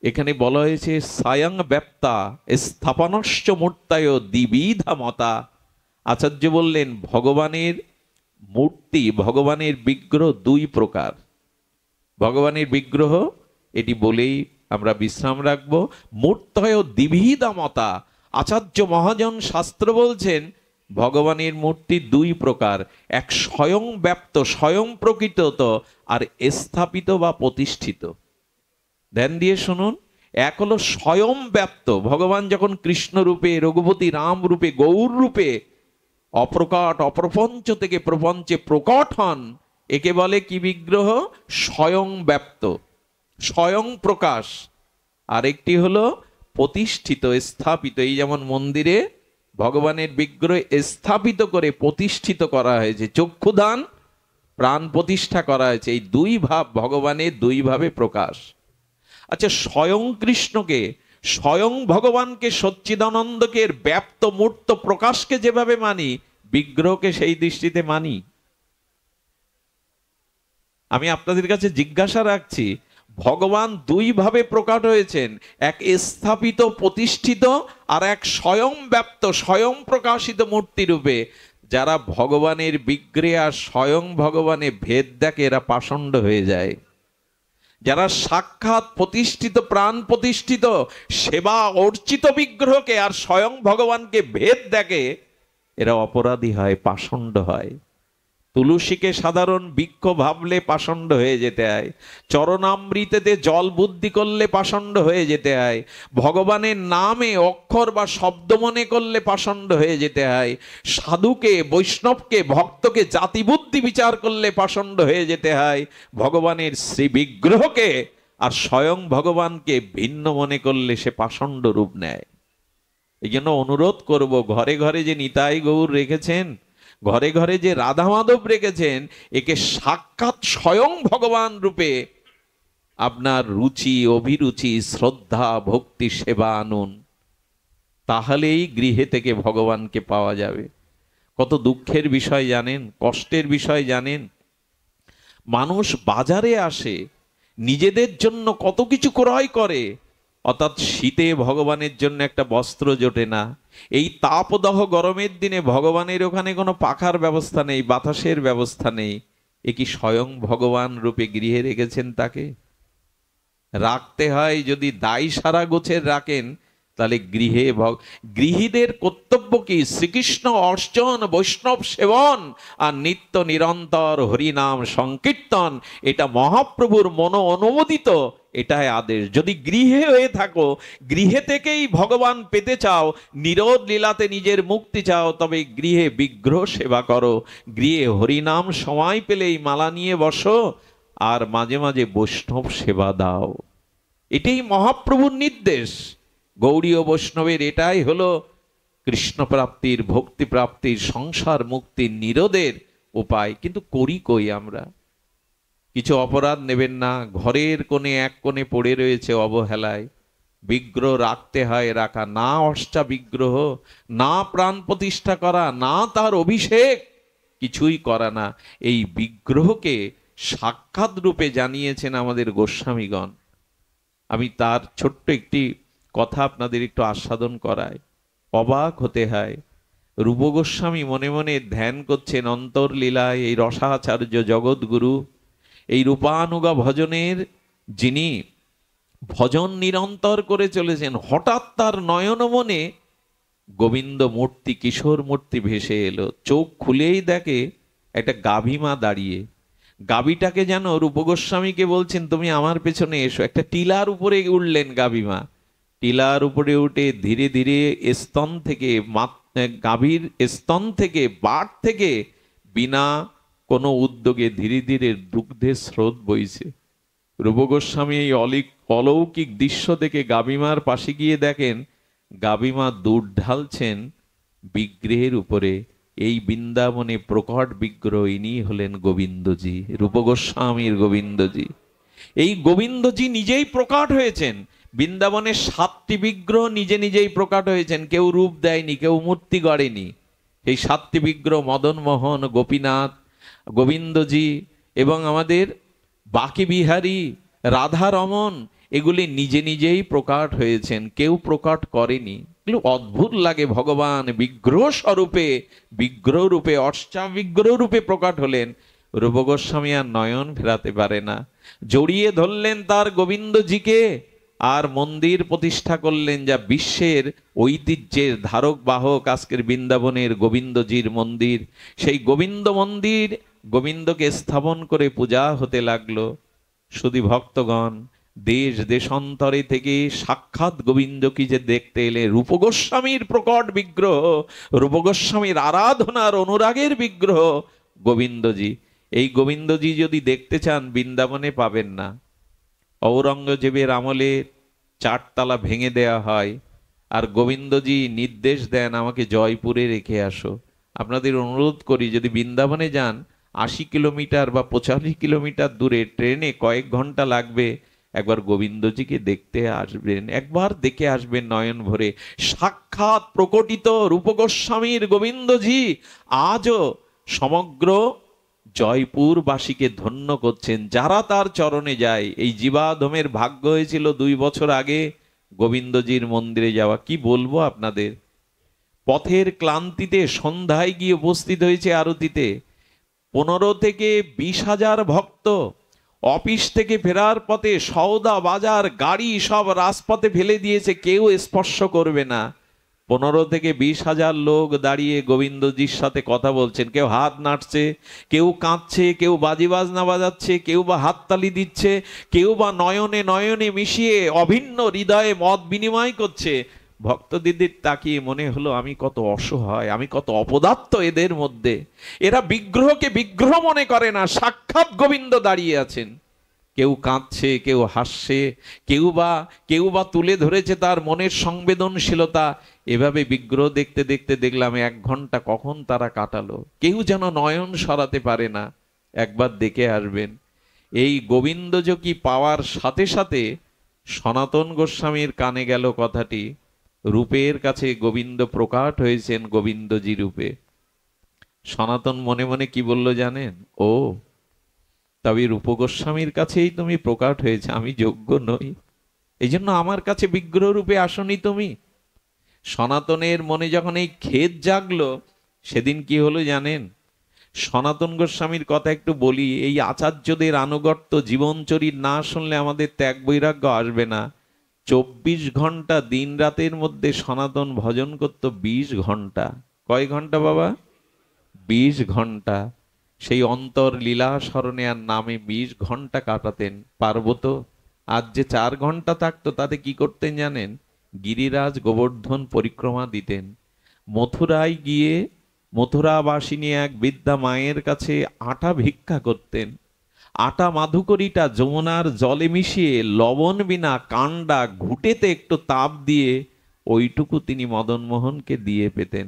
এখানে বলা হয়েছে সায়ং ব্যাপ্তা স্থাপনশ্চ মূর্তায় দ্বিবিধা মতা। আচার্য বললেন ভগবানের মূর্তি, ভগবানের বিগ্রহ 2 প্রকার। ভগবানের বিগ্রহ, এটি বলেই আমরা বিশ্রাম রাখব। মূর্তয় দ্বিবিধা মতা। আচার্য মহাজন শাস্ত্র বলছেন ভগবানের মূর্তি 2 প্রকার, এক স্বয়ং ব্যপ্ত, স্বয়ং প্রকৃত, আর স্থাপিত বা প্রতিষ্ঠিত। ধ্যান দিয়ে শুনুন। এক হলো স্বয়ং ব্যপ্ত, ভগবান যখন কৃষ্ণ রূপে, রঘুপতি রাম রূপে, গৌর রূপে অপ্রকট অপ্রপঞ্চ থেকে প্রপঞ্চে প্রকট হন, একে বলে কি বিগ্রহ? স্বয়ং ব্যপ্ত, স্বয়ং প্রকাশ। আরেকটি হলো প্রতিষ্ঠিত, স্থাপিত। এই যেমন মন্দিরে ভগবানের বিগ্রহ স্থাপিত করে প্রতিষ্ঠিত করা হয়েছে, চক্ষুদান, প্রাণ প্রতিষ্ঠা করা হয়েছে। এই 2 ভাব ভগবানের 2 ভাবে প্রকাশ। আচ্ছা, স্বয়ং কৃষ্ণকে, স্বয়ং ভগবানকে, সচ্চিদানন্দকে, ব্যাপ্ত মূর্ত প্রকাশকে যেভাবে মানি, বিগ্রহকে সেই দৃষ্টিতে মানি? আমি আপনাদের কাছে জিজ্ঞাসা রাখছি, ভগবান 2 ভাবে প্রকট হয়েছেন, এক স্থাপিত প্রতিষ্ঠিত, আর এক স্বয়ং ব্যপ্ত স্বয়ং প্রকাশিত মূর্তি রূপে। যারা ভগবানের বিগ্রহে আর স্বয়ং ভগবানে ভেদ দেখে, এরা পাষণ্ড হয়ে যায়। যারা সাক্ষাৎ প্রতিষ্ঠিত, প্রাণ প্রতিষ্ঠিত, সেবা অর্চিত বিগ্রহকে আর স্বয়ং ভগবানকে ভেদ দেখে, এরা অপরাধী হয়, পাষণ্ড হয়। তুলসীকে সাধারণ বৃক্ষ ভাবলে পাষণ্ড হয়ে যেতে হয়, চরণামৃতেতে জল বুদ্ধি করলে পাষণ্ড হয়ে যেতে হয়, ভগবানের নামে অক্ষর বা শব্দ মনে করলে পাষণ্ড হয়ে যেতে হয়, সাধুকে, বৈষ্ণবকে, ভক্তকে জাতি বুদ্ধি বিচার করলে পাষণ্ড হয়ে যেতে হয়, ভগবানের শ্রী বিগ্রহকে আর স্বয়ং ভগবানকে ভিন্ন মনে করলে সে পাষণ্ড রূপ নেয়। এই জন্য অনুরোধ করব, ঘরে ঘরে যে নিতাই গৌর রেখেছেন, ঘরে ঘরে যে রাধা মাধব রেখেছেন, একে সাক্ষাৎ স্বয়ং ভগবান রূপে আপনার রুচি, অভিরুচি, শ্রদ্ধা, ভক্তি, সেবা আনুন। তাহলেই গৃহে থেকে ভগবানকে পাওয়া যাবে। কত দুঃখের বিষয় জানেন, কষ্টের বিষয় জানেন? মানুষ বাজারে আসে, নিজেদের জন্য কত কিছু ক্রয় করে, অর্থাৎ শীতে ভগবানের জন্য একটা বস্ত্র জোটে না। এই তাপদাহ গরমের দিনে ভগবানের ওখানে কোনো পাখার ব্যবস্থা নেই, বাতাসের ব্যবস্থা নেই। এ কি স্বয়ং ভগবান রূপে গৃহে রেখেছেন তাকে? রাখতে হয়, যদি দায় সারা গোছের রাখেন, তাহলে গৃহে গৃহীদের কর্তব্য কি? শ্রীকৃষ্ণ অর্চন, বৈষ্ণব সেবন আর নিত্য নিরন্তর হরিনাম সংকীর্তন। এটা মহাপ্রভুর মন অনুমোদিত, এটাই আদেশ। যদি গৃহে হয়ে থাকো, গৃহে থেকেই ভগবান পেতে চাও, নিরোধ লীলাতে নিজের মুক্তি চাও, তবে গৃহে বিগ্রহ সেবা করো। গৃহে হরিনাম সময় পেলেই মালা নিয়ে বসো, আর মাঝে মাঝে বৈষ্ণব সেবা দাও। এটাই মহাপ্রভুর নির্দেশ। গৌড়ীয় বৈষ্ণবের এটাই হলো কৃষ্ণ প্রাপ্তির, ভক্তি প্রাপ্তির, সংসার মুক্তির, নিরোধের উপায়। কিন্তু করি কই আমরা? কিছু অপরাধ নেবেন না, ঘরের কোণে এক কোণে পড়ে রয়েছে অবহেলায়। বিগ্রহ রাখতে হয়, রাখা না, অষ্টা বিগ্রহ না, প্রাণ প্রতিষ্ঠা করা না, তার অভিষেক কিছুই করা না। এই বিগ্রহকে সাক্ষাৎ রূপে জানিয়েছেন আমাদের গোস্বামীগণ। আমি তার ছোট্ট একটি কথা আপনাদের একটু আস্বাদন করায়, অবাক হতে হয়। রূপ গোস্বামী মনে মনে ধ্যান করছেন অন্তর্লীলায় এই রসাচার্য জগৎগুরু, এই রূপানুগা ভজনের যিনি ভজন নিরন্তর করে চলেছেন। হঠাৎ তার নয়ন মনে গোবিন্দ মূর্তি, কিশোর মূর্তি ভেসে এলো। চোখ খুলেই দেখে একটা গাভীমা দাঁড়িয়ে। গাভীটাকে যেন রূপ গোস্বামীকে বলছেন, তুমি আমার পেছনে এসো। একটা টিলার উপরে উঠলেন গাভীমা। টিলার উপরে উঠে ধীরে ধীরে স্তন থেকে, গাভীর স্তন থেকে, বাট থেকে বিনা কোনো উদ্যোগে ধীরে ধীরে দুগ্ধের স্রোত বইছে। রূপ গোস্বামী এই অলৌকিক দৃশ্য দেখে গাভীমার পাশে গিয়ে দেখেন গাভীমা দুধ ঢালছেন বিগ্রহের উপরে। এই বৃন্দাবনে প্রকট বিগ্রহ ইনি হলেন গোবিন্দজি, রূপ গোস্বামীর গোবিন্দজি। এই গোবিন্দজি নিজেই প্রকট হয়েছেন। বৃন্দাবনের 7টি বিগ্রহ নিজে নিজেই প্রকট হয়েছেন, কেউ রূপ দেয়নি, কেউ মূর্তি গড়েনি। এই 7টি বিগ্রহ মদন মোহন, গোপীনাথ, গোবিন্দজি এবং আমাদের বাকি বিহারী, রাধা রমন, এগুলি নিজে নিজেই প্রকট হয়েছেন, কেউ প্রকট করেনি। এগুলো অদ্ভুত লাগে। ভগবান বিগ্রহ স্বরূপে, বিগ্রহ রূপে, অষ্টাবিগ্রহ রূপে প্রকট হলেন। রূপ গোস্বামী আর নয়ন ফেরাতে পারে না, জড়িয়ে ধরলেন তার গোবিন্দজিকে আর মন্দির প্রতিষ্ঠা করলেন, যা বিশ্বের ঐতিহ্যের ধারক বাহক আজকের বৃন্দাবনের গোবিন্দজির মন্দির। সেই গোবিন্দ মন্দির, গোবিন্দকে স্থাপন করে পূজা হতে লাগলো। শুধু ভক্তগণ দেশ দেশান্তরে থেকে সাক্ষাৎ গোবিন্দকে যে দেখতে এলে, রূপ গোস্বামীর প্রকট বিগ্রহ, রূপ গোস্বামীর আরাধনার অনুরাগের বিগ্রহ গোবিন্দজি। এই গোবিন্দজি যদি দেখতে চান বৃন্দাবনে পাবেন না। ঔরঙ্গজেবের আমলে 4 তালা ভেঙে দেয়া হয়, আর গোবিন্দজি নির্দেশ দেন আমাকে জয়পুরে রেখে আসো। আপনাদের অনুরোধ করি, যদি বৃন্দাবনে যান 80 কিলোমিটার বা 45 কিলোমিটার দূরে, ট্রেনে কয়েক ঘন্টা লাগবে, একবার গোবিন্দজিকে দেখতে আসবেন, একবার দেখে আসবেন নয়ন ভরে। সাক্ষাৎ প্রকটিত রূপ গোস্বামীর গোবিন্দজি আজও সমগ্র জয়পুরবাসীকে ধন্য করছেন, যারা তার চরণে যায়। এই জীবাধমের ভাগ্য হয়েছিল 2 বছর আগে গোবিন্দজির মন্দিরে যাওয়া। কি বলবো আপনাদের, পথের ক্লান্তিতে সন্ধ্যায় গিয়ে উপস্থিত হয়েছে আরতিতে। 15 থেকে 20,000 ভক্ত অফিস থেকে ফেরার পথে সওদা বাজার গাড়ি সব রাজপথে ফেলে দিয়েছে, কেউ স্পর্শ করবে না। 15 থেকে 20,000 লোক দাঁড়িয়ে গোবিন্দজির সাথে কথা বলছেন। কেউ হাত নাড়ছে, কেউ কাঁদছে, কেউ বাজি বাজনা বাজাচ্ছে, কেউ বা হাততালি দিচ্ছে, কেউ বা নয়নে নয়নে মিশিয়ে অভিন্ন হৃদয়ে মত বিনিময় করছে। ভক্ত দিদির তাকিয়ে মনে হলো আমি কত অসহায়, আমি কত অপদার্থ এদের মধ্যে। এরা বিগ্রহকে বিগ্রহ মনে করে না, সাক্ষাৎ গোবিন্দ দাঁড়িয়ে আছেন। কেউ কাঁদছে, কেউ হাসছে, কেউ বা তুলে ধরেছে তার মনের সংবেদনশীলতা। এভাবে বিগ্রহ দেখতে দেখতে দেখলাম 1 ঘন্টা কখন তারা কাটালো, কেউ যেন নয়ন সরাতে পারে না। একবার দেখে আসবেন। এই গোবিন্দজি পাওয়ার সাথে সাথে সনাতন গোস্বামীর কানে গেল কথাটি, রূপের কাছে গোবিন্দ প্রকট হয়েছেন গোবিন্দজি রূপে। সনাতন মনে মনে কি বলল জানেন? ও, তবে রূপ গোস্বামীর কাছেই তুমি প্রকট হয়েছে, আমি যোগ্য নই, এই জন্য আমার কাছে বিগ্রহ রূপে আসনি তুমি। সনাতনের মনে যখন এই খেদ জাগলো, সেদিন কি হলো জানেন? সনাতন গোস্বামীর কথা একটু বলি। এই আচার্যদের আনুগত্য জীবনচরিত না শুনলে আমাদের ত্যাগ বৈরাগ্য আসবে না। 24 ঘন্টা দিন রাতের মধ্যে সনাতন ভজন করত 20 ঘন্টা। কয় ঘন্টা বাবা? 20 ঘন্টা। সেই অন্তর লীলা স্মরণে আর নামে 20 ঘন্টা কাটাতেন। পারবো তো? আজ যে 4 ঘন্টা থাকতো তাতে কি করতেন জানেন? গিরিরাজ গোবর্ধন পরিক্রমা দিতেন। মথুরায় গিয়ে মথুরাবাসিনী এক বৃদ্ধা মায়ের কাছে আটা ভিক্ষা করতেন। আটা মাধুকরীটা যমুনার জলে মিশিয়ে লবণ বিনা কান্ডা ঘুঁটেতে একটু তাপ দিয়ে ওইটুকু তিনি মদন মোহনকে দিয়ে পেতেন।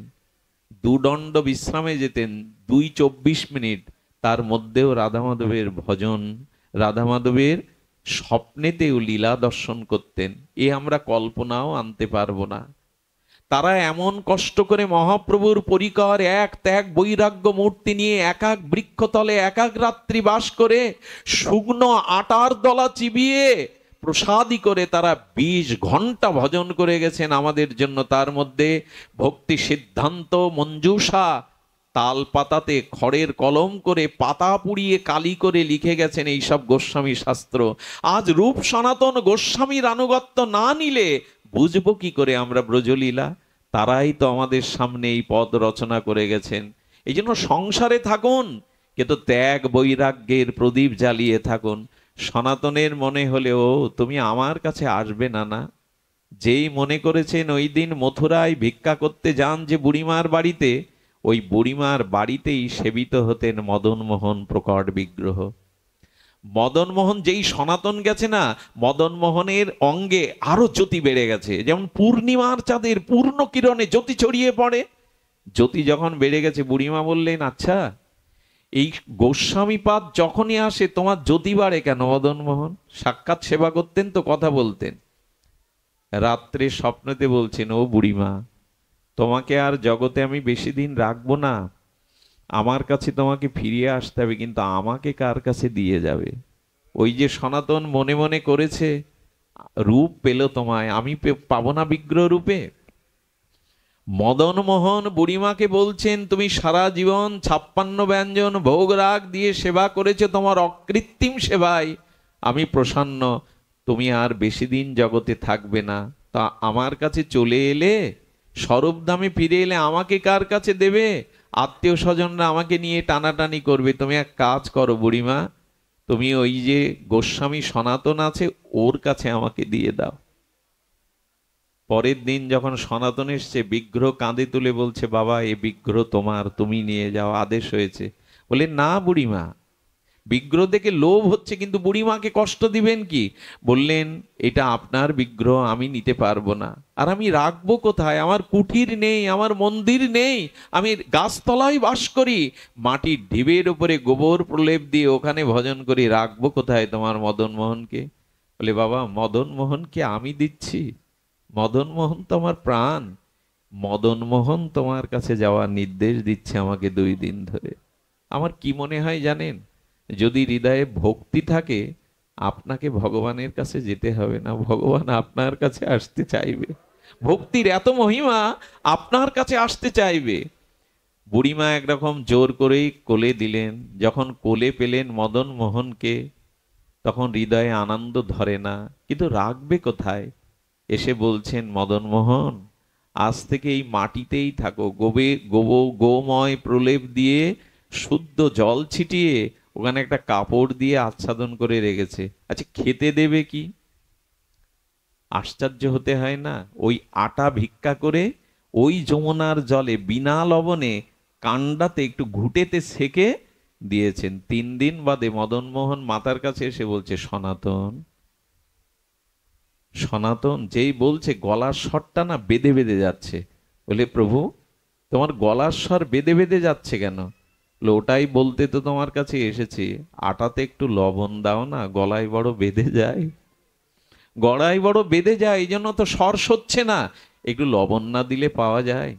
2 দণ্ড বিশ্রামে যেতেন 2-24 মিনিট। তার মধ্যেও রাধা মাধবের ভজন, রাধা মাধবের স্বপ্নেতেও লীলা দর্শন করতেন। এ আমরা কল্পনাও আনতে পারবো না। তারা এমন কষ্ট করে মহাপ্রভুর পরিকর এক ত্যাগ বৈরাগ্য মূর্তি নিয়ে একাক বৃক্ষতলে একাক রাত্রি বাস করে শুকনো আটার দলা চিবিয়ে প্রসাদী করে তারা 20 ঘন্টা ভজন করে গেছেন আমাদের জন্য। তার মধ্যে ভক্তি সিদ্ধান্ত মঞ্জুষা তাল পাতাতে খড়ের কলম করে পাতা পুড়িয়ে কালি করে লিখে গেছেন এইসব গোস্বামী শাস্ত্র। আজ রূপ সনাতন গোস্বামীর আনুগত্য না নিলে বুঝবো কি করে আমরা ব্রজলীলা? তারাই তো আমাদের সামনে এই পদ রচনা করে গেছেন। এই জন্য সংসারে থাকুন, কিন্তু ত্যাগ বৈরাগ্যের প্রদীপ জ্বালিয়ে থাকুন। সনাতনের মনে হলেও তুমি আমার কাছে আসবে না। না, যেই মনে করেছেন ওই দিন মথুরায় ভিক্ষা করতে যান যে বুড়িমার বাড়িতে, ওই বুড়িমার বাড়িতেই সেবিত হতেন মদনমোহন প্রকট বিগ্রহ। মদনমোহন যেই সনাতন গেছে না, মদনমোহনের অঙ্গে আরো জ্যোতি বেড়ে গেছে। যেমন পূর্ণিমার চাঁদের পূর্ণ কিরণে জ্যোতি ছড়িয়ে পড়ে, জ্যোতি যখন বেড়ে গেছে, বুড়িমা বললেন, আচ্ছা এই গোস্বামীপাদ যখনই আসে তোমার জ্যোতি বাড়ে কেন মদনমোহন? সাক্ষাৎ সেবা করতেন তো, কথা বলতেন। রাত্রে স্বপ্নতে বলছেন, ও বুড়িমা, তোমাকে আর জগতে আমি বেশি দিন রাখবো না, আমার কাছে তোমাকে ফিরিয়ে আসতে হবে, কিন্তু আমাকে কার কাছে দিয়ে যাবে? ওই যে সনাতন মনে মনে করেছে, রূপ পেল তোমায়, আমি পাবো না বিগ্রহ রূপে? মদনমোহন বুড়িমাকে বলছেন, তুমি সারা জীবন 56 ব্যঞ্জন ভোগ রাগ দিয়ে সেবা করেছো, তোমার অকৃত্রিম সেবায় আমি প্রসন্ন, তুমি আর বেশি দিন জগতে থাকবে না, তা আমার কাছে চলে এলে, স্বরূপ দামে ফিরে এলে আমাকে কার কাছে দেবে? আত্মীয় স্বজনরা আমাকে নিয়ে টানাটানি করবে। তুমি এক কাজ করো বুড়িমা, তুমি ওই যে গোস্বামী সনাতন আছে ওর কাছে আমাকে দিয়ে দাও। পরের দিন যখন সনাতন এসছে, বিগ্রহ কাঁধে তুলে বলছে, বাবা এ বিগ্রহ তোমার, তুমি নিয়ে যাও, আদেশ হয়েছে। বলে, না বুড়িমা, বিগ্রহ দেখে লোভ হচ্ছে, কিন্তু বুড়িমাকে কষ্ট দিবেন কি? বললেন, এটা আপনার বিগ্রহ, আমি নিতে পারবো না। আর আমি রাখবো কোথায়? আমার কুঠির নেই, আমার মন্দির নেই, আমি গাছতলায় বাস করি, মাটির ঢিবের উপরে গোবর প্রলেপ দিয়ে ওখানে ভজন করি, রাখবো কোথায় তোমার মদনমোহনকে? বলে, বাবা মদনমোহনকে আমি দিচ্ছি, মদনমোহন তোমার প্রাণ, মদনমোহন তোমার কাছে যাওয়ার নির্দেশ দিচ্ছে আমাকে 2 দিন ধরে। আমার কি মনে হয় জানেন? যদি হৃদয়ে ভক্তি থাকে, আপনাকে ভগবানের কাছে যেতে হবে না, ভগবান আপনার কাছে আসতে চাইবে। ভক্তির এত মহিমা, আপনার কাছে আসতে চাইবে। বুড়িমা একরকম জোর করেই কোলে দিলেন। যখন কোলে পেলেন মদনমোহনকে, তখন হৃদয়ে আনন্দ ধরে না, কিন্তু রাখবে কোথায়? এসে বলছেন, মদনমোহন আজ থেকে এই মাটিতেই থাকো, গোময় প্রলেপ দিয়ে শুদ্ধ জল ছিটিয়ে ওখানে একটা কাপড় দিয়ে আচ্ছাদন করে রেখেছে। আচ্ছা খেতে দেবে কি? আশ্চর্য হতে হয় না? ওই আটা ভিক্ষা করে ওই যমুনার জলে বিনা লবণে কান্ডাতে একটু ঘুটেতে সেকে দিয়েছেন। 3 দিন বাদে মদনমোহন মাতার কাছে এসে বলছে, সনাতন সনাতন, যেই বলছে গলার স্বরটা না বেঁধে বেঁধে যাচ্ছে। বলে, প্রভু তোমার গলার স্বর বেঁধে বেঁধে যাচ্ছে কেন? ওটাই বলতে তো তোমার কাছে এসেছি, আটাতে একটু লবণ দাও না, গলায় বড় বেঁধে যায়, গলায় বড় বেঁধে যায়, এই জন্য তো স্বর হচ্ছে না, একটু লবণ না দিলে পাওয়া যায়?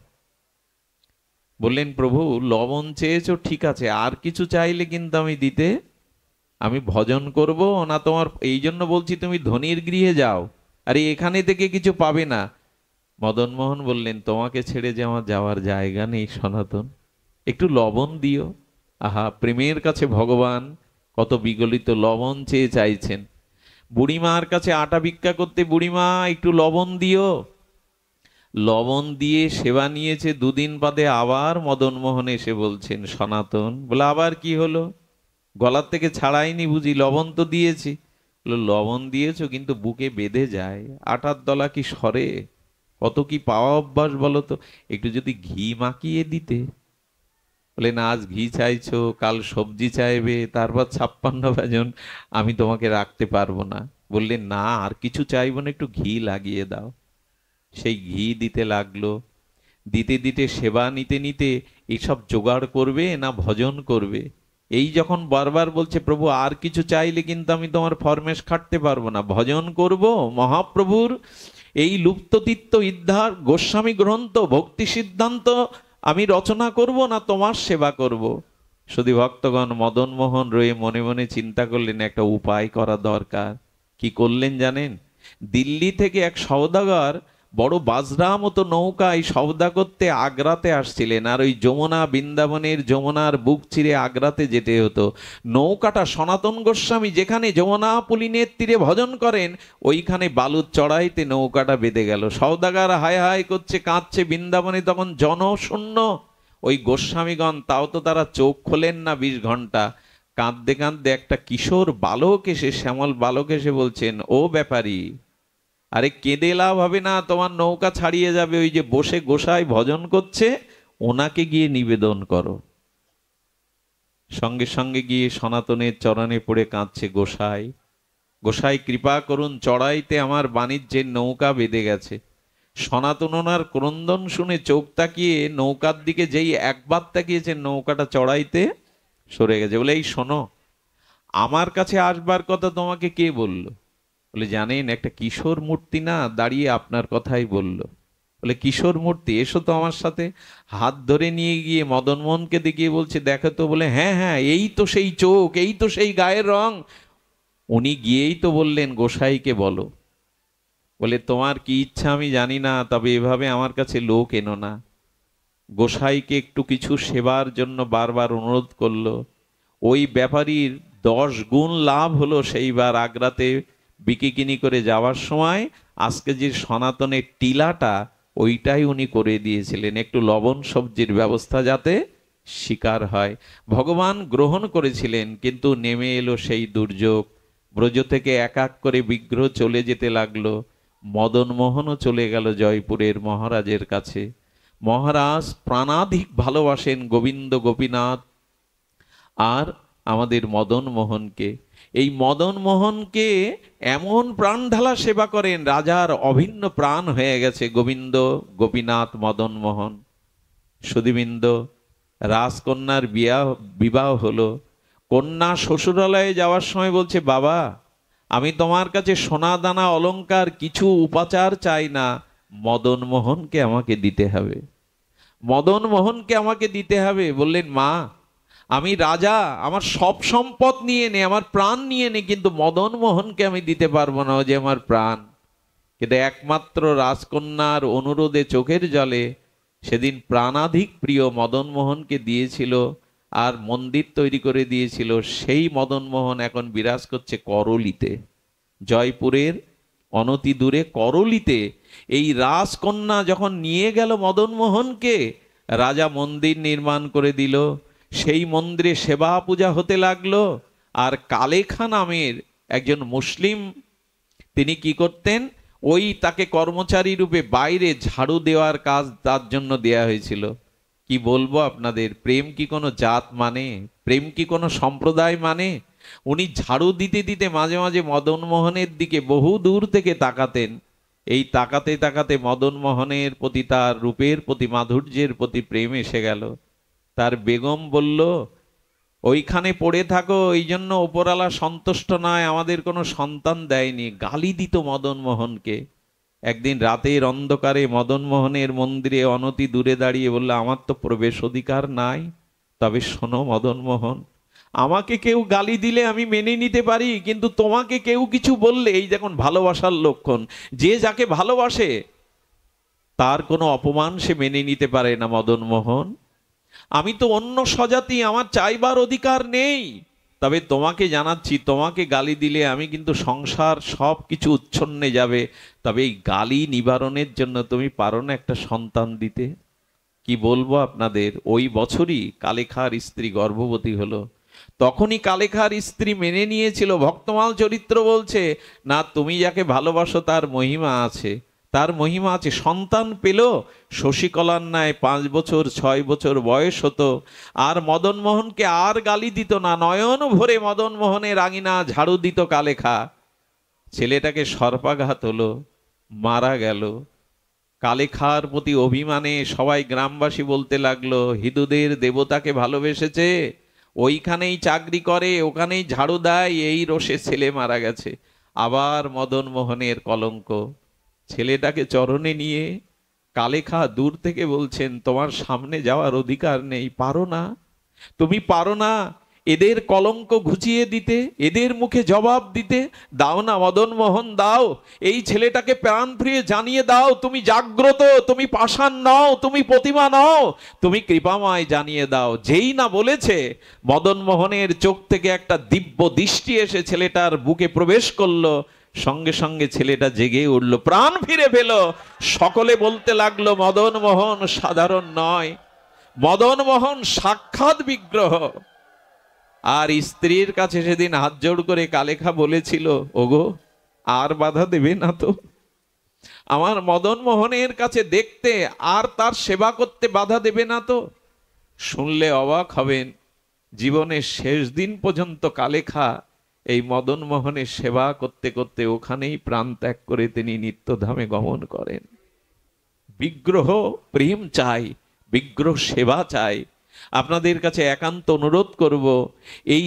বললেন, প্রভু লবণ চেয়েছো ঠিক আছে, আর কিছু চাইলে কিন্তু আমি ভজন করব না, তোমার এই জন্য বলছি তুমি ধনির গৃহে যাও, আরে এখানে থেকে কিছু পাবে না। মদনমোহন বললেন, তোমাকে ছেড়ে যে আমার যাওয়ার জায়গা নেই সনাতন, একটু লবণ দিও। আহা, প্রেমের কাছে ভগবান কত বিগলিত, লবণ চেয়ে চাইছেন। বুড়িমার কাছে আটা ভিক্ষা করতে, বুড়িমা একটু লবণ দিও। লবণ দিয়ে সেবা নিয়েছে। 2 দিন বাদে আবার মদনমোহন এসে বলছেন, সনাতন। বলে, আবার কি হলো? গলার থেকে ছাড়াইনি বুঝি? লবণ তো দিয়েছি। লবণ দিয়েছো কিন্তু বুকে বেঁধে যায়, আটার দলা কি সরে? কত কি পাওয়া অভ্যাস বলো তো, একটু যদি ঘি মাখিয়ে দিতে। বলে, না আজ ঘি চাইছো, কাল সবজি চাইবে, তারপর 56 ব্যঞ্জন, আমি তোমাকে রাখতে পারবো না। বললেন, না আর কিছু চাইবো না, একটু ঘি লাগিয়ে দাও। সেই ঘি দিতে লাগলো। দিতে দিতে সেবা নিতে নিতে এইসব জোগাড় করবে না ভজন করবে, এই যখন বারবার বলছে, প্রভু আর কিছু চাইলে কিন্তু আমি তোমার ফরমেশ খাটতে পারবো না, ভজন করব মহাপ্রভুর এই লুপ্ততীর্থ ইদ্ধার গোস্বামী গ্রন্থ ভক্তি সিদ্ধান্ত আমি রচনা করব না তোমার সেবা করব। শুধু ভক্তগণ, মদনমোহন রয়ে মনে মনে চিন্তা করলেন একটা উপায় করা দরকার। কি করলেন জানেন? দিল্লি থেকে এক সওদাগর বড় বাজরা মতো নৌকায় সওদা করতে আগ্রাতে আসছিলেন, আর ওই যমুনা, বৃন্দাবনের যমুনার বুক চিরে আগ্রাতে যেতে হতো। নৌকাটা সনাতন গোস্বামী যেখানে যমুনা পুলিনের তীরে ভজন করেন ওইখানে বালুর চড়াইতে নৌকাটা বেঁধে গেল। সওদাগর হায় হায় করছে, কাঁদছে। বৃন্দাবনে তখন জনশূন্য। ওই গোস্বামীগণ তাও তো তারা চোখ খোলেন না 20 ঘন্টা। কাঁদতে কাঁদতে একটা কিশোর বালক এসে, শ্যামল বালক এসে বলছেন, ও ব্যাপারী, আরে কেঁদে লাভ হবে না, তোমার নৌকা ছাড়িয়ে যাবে। ওই যে বসে গোসাই ভজন করছে ওনাকে গিয়ে নিবেদন করো। সঙ্গে সঙ্গে গিয়ে সনাতনের চরণে পড়ে কাঁদছে, গোসাই, গোসাই কৃপা করুন, চড়াইতে আমার বাণিজ্যের নৌকা বেঁধে গেছে। সনাতন ওনার ক্রন্দন শুনে চোখ তাকিয়ে নৌকার দিকে যেই একবার তাকিয়েছে, নৌকাটা চড়াইতে সরে গেছে। বলে, এই শোনো, আমার কাছে আসবার কথা তোমাকে কে বলল? বলে, জানেন, একটা কিশোর মূর্তি না দাঁড়িয়ে আপনার কথাই বলল। বলে, কিশোর মূর্তি? এসো তো আমার সাথে। হাত ধরে নিয়ে গিয়ে মদন মোহনকে দেখিয়ে বলছে, দেখো তো। বলে, হ্যাঁ হ্যাঁ, এই তো সেই চোখ, এই তো সেই গায়ের রং। উনি গিয়েই তো বললেন, গোসাইকে বলো। বলে, তোমার কি ইচ্ছা আমি জানি না, তবে এভাবে আমার কাছে লোক এনো না। গোসাইকে একটু কিছু সেবার জন্য বারবার অনুরোধ করলো। ওই ব্যাপারীর 10 গুণ লাভ হলো সেইবার আগ্রাতে বিকিকিনি করে যাওয়ার সময়। আজকে যে সনাতনের টিলাটা ওইটাই উনি করে দিয়েছিলেন, একটু লবণ সবজির ব্যবস্থা যাতে শিকার হয়। ভগবান গ্রহণ করেছিলেন, কিন্তু নেমে এলো সেই দুর্যোগ। ব্রজ থেকে এক এক করে বিগ্রহ চলে যেতে লাগলো। মদন মোহনও চলে গেল জয়পুরের মহারাজের কাছে। মহারাজ প্রাণাধিক ভালোবাসেন গোবিন্দ গোপীনাথ আর আমাদের মদন মোহনকে। এই মদন মোহনকে এমন প্রাণ ঢালা সেবা করেন, রাজার অভিন্ন প্রাণ হয়ে গেছে গোবিন্দ গোপীনাথ মদন মোহন। সুধীবৃন্দ, রাজকন্যার বিবাহ হলো। কন্যা শ্বশুরালয়ে যাওয়ার সময় বলছে, বাবা, আমি তোমার কাছে সোনা দানা অলংকার কিছু উপাচার চাই না, মদন মোহনকে আমাকে দিতে হবে, মদন মোহনকে আমাকে দিতে হবে। বললেন, মা, আমি রাজা, আমার সব সম্পদ নিয়ে নে, আমার প্রাণ নিয়ে নে, কিন্তু মদন মোহনকে আমি দিতে পারবো না, ও যে আমার প্রাণ। কিন্তু একমাত্র রাজকন্যার অনুরোধে চোখের জলে সেদিন প্রাণাধিক প্রিয় মদন মোহনকে দিয়েছিল, আর মন্দির তৈরি করে দিয়েছিল। সেই মদন মোহন এখন বিরাজ করছে করলিতে, জয়পুরের অনতি দূরে করলিতে। এই রাজকন্যা যখন নিয়ে গেল মদন মোহনকে, রাজা মন্দির নির্মাণ করে দিল। সেই মন্দিরে সেবা পূজা হতে লাগলো। আর কালেখা নামের একজন মুসলিম, তিনি কি করতেন, ওই তাকে কর্মচারী রূপে বাইরে ঝাড়ু দেওয়ার কাজ তার জন্য দেয়া হয়েছিল। কি বলবো আপনাদের, প্রেম কি কোনো জাত মানে? প্রেম কি কোনো সম্প্রদায় মানে? উনি ঝাড়ু দিতে দিতে মাঝে মাঝে মদন মোহনের দিকে বহু দূর থেকে তাকাতেন। এই তাকাতে তাকাতে মদন মোহনের প্রতি, তার রূপের প্রতি, মাধুর্যের প্রতি প্রেম এসে গেল। তার বেগম বলল, ওইখানে পড়ে থাকো, এই জন্য ওপরালা সন্তুষ্ট নয়, আমাদের কোনো সন্তান দেয়নি। গালি দিত মদন মোহনকে। একদিন রাতের অন্ধকারে মদন মোহনের মন্দিরে অনতি দূরে দাঁড়িয়ে বলল, আমার তো প্রবেশ অধিকার নাই, তবে শোনো মদন মোহন, আমাকে কেউ গালি দিলে আমি মেনে নিতে পারি, কিন্তু তোমাকে কেউ কিছু বললে, এই দেখুন ভালোবাসার লক্ষণ, যে যাকে ভালোবাসে তার কোনো অপমান সে মেনে নিতে পারে না। মদন মোহন, আমি তো অন্য স্বজাতি, আমার চাইবার অধিকার নেই, তবে তোমাকে জানাচ্ছি, তোমাকে গালি দিলে আমি কিন্তু সংসার সব কিছু উচ্ছন্নে যাবে, তবে এই গালি নিবারণের জন্য তুমি পারো না একটা সন্তান দিতে? কি বলবো আপনাদের, ওই বছরই কালেখার স্ত্রী গর্ভবতী হলো। তখনই কালেখার স্ত্রী মেনে নিয়েছিল। ভক্তমাল চরিত্র বলছে, না, তুমি যাকে ভালোবাসো তার মহিমা আছে, তার মহিমা আছে। সন্তান পেল শশীকলার ন্যায়, 5 বছর 6 বছর বয়স হতো। আর মদন মোহনকে আর গালি দিত না, নয়ন ভরে মদন মোহনের আঙিনা ঝাড়ু দিত কালেখা। ছেলেটাকে সর্পাঘাত হলো, মারা গেল। কালেখার প্রতি অভিমানে সবাই গ্রামবাসী বলতে লাগলো, হিন্দুদের দেবতাকে ভালোবেসেছে, ওইখানেই চাকরি করে, ওখানেই ঝাড়ু দেয়, এই রোষে ছেলে মারা গেছে। আবার মদন মোহনের কলঙ্ক। ছেলেটাকে চরণে নিয়ে কালেখা দূর থেকে বলছেন, তোমার সামনে যাওয়ার অধিকার নেই, পারো না, তুমি পারো না। এদের কলঙ্ক ঘুচিয়ে দিতে, এদের মুখে জবাব দিতে। দাও না মদন মোহন, দাও, এই ছেলেটাকে প্রাণ ফিরিয়ে জানিয়ে দাও তুমি জাগ্রত, তুমি পাষাণ নও, তুমি প্রতিমা নও, তুমি কৃপাময়, জানিয়ে দাও। যেই না বলেছে, মদন মোহনের চোখ থেকে একটা দিব্য দৃষ্টি এসে ছেলেটার বুকে প্রবেশ করলো। সঙ্গে সঙ্গে ছেলেটা জেগে উঠল, প্রাণ ফিরে পেল। সকলে বলতে লাগলো, মদন মোহন সাধারণ নয়, মদন মোহন সাক্ষাৎ বিগ্রহ। আর স্ত্রীর কাছে সেদিন হাত জোড় করে কালেখা বলেছিল, ওগো আর বাধা দেবে না তো, আমার মদন মোহনের কাছে দেখতে আর তার সেবা করতে বাধা দেবে না তো। শুনলে অবাক হবেন, জীবনের শেষ দিন পর্যন্ত কালেখা এই মদন মোহনের সেবা করতে করতে ওখানেই প্রাণ ত্যাগ করে তিনি নিত্যধামে গমন করেন। বিগ্রহ প্রেম চাই, বিগ্রহ সেবা চাই। আপনাদের কাছে একান্ত অনুরোধ করব, এই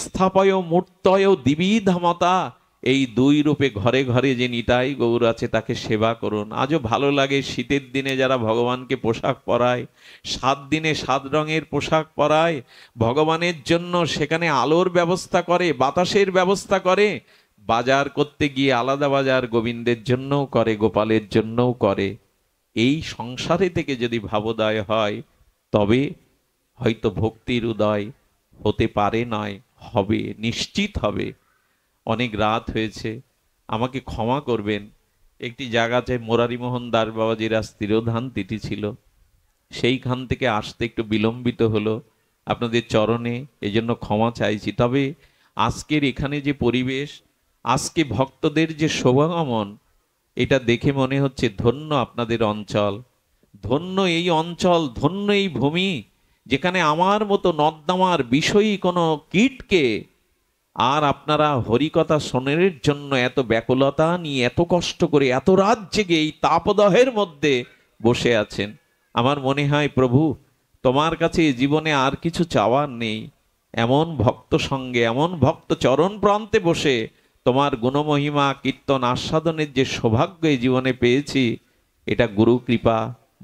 স্থাপয় মূর্তয় দিবিধামতা, এই দুই রূপে ঘরে ঘরে যে নিতাই গৌর আছে তাকে সেবা করুন। আজও ভালো লাগে শীতের দিনে যারা ভগবানকে পোশাক পরায়, 7 দিনে 7 রঙের পোশাক পরায় ভগবানের জন্য, সেখানে আলোর ব্যবস্থা করে, বাতাসের ব্যবস্থা করে। বাজার করতে গিয়ে আলাদা বাজার গোবিন্দের জন্যও করে, গোপালের জন্যও করে। এই সংসারে থেকে যদি ভাবোদয় হয়, তবে হয়তো ভক্তির উদয় হতে পারে, নয় হবে, নিশ্চিত হবে। অনেক রাত হয়েছে, আমাকে ক্ষমা করবেন। একটি জায়গাতে মুরারিমোহন দাস বাবাজির আজ তিরোধান তিথি ছিল, সেইখান থেকে আসতে একটু বিলম্বিত হলো, আপনাদের চরণে এজন্য ক্ষমা চাইছি। তবে আজকের এখানে যে পরিবেশ, আজকে ভক্তদের যে শোভাগমন, এটা দেখে মনে হচ্ছে ধন্য আপনাদের অঞ্চল, ধন্য এই অঞ্চল, ধন্য এই ভূমি, যেখানে আমার মতো নর্দমার বিষয়ী কোনো কীটকে আর আপনারা হরিকথা শোনার জন্য এত ব্যাকুলতা নিয়ে, এত কষ্ট করে, এত রাত জেগে এই তাপদহের মধ্যে বসে আছেন। আমার মনে হয় প্রভু, তোমার কাছে জীবনে আর কিছু চাওয়ার নেই। এমন ভক্ত সঙ্গে, এমন ভক্ত চরণ প্রান্তে বসে তোমার গুণমহিমা কীর্তন আস্বাদনের যে সৌভাগ্য এই জীবনে পেয়েছি, এটা গুরু কৃপা,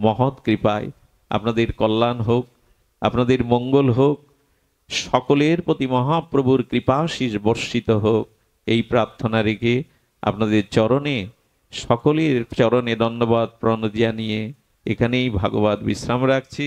মহৎ কৃপায়। আপনাদের কল্যাণ হোক, আপনাদের মঙ্গল হোক, সকলের প্রতি মহাপ্রভুর কৃপাশীষ বর্ষিত হোক, এই প্রার্থনা রেখে আপনাদের চরণে, সকলের চরণে দণ্ডবাদ প্রণতি জানিয়ে এখানেই ভাগবত বিশ্রাম রাখছি।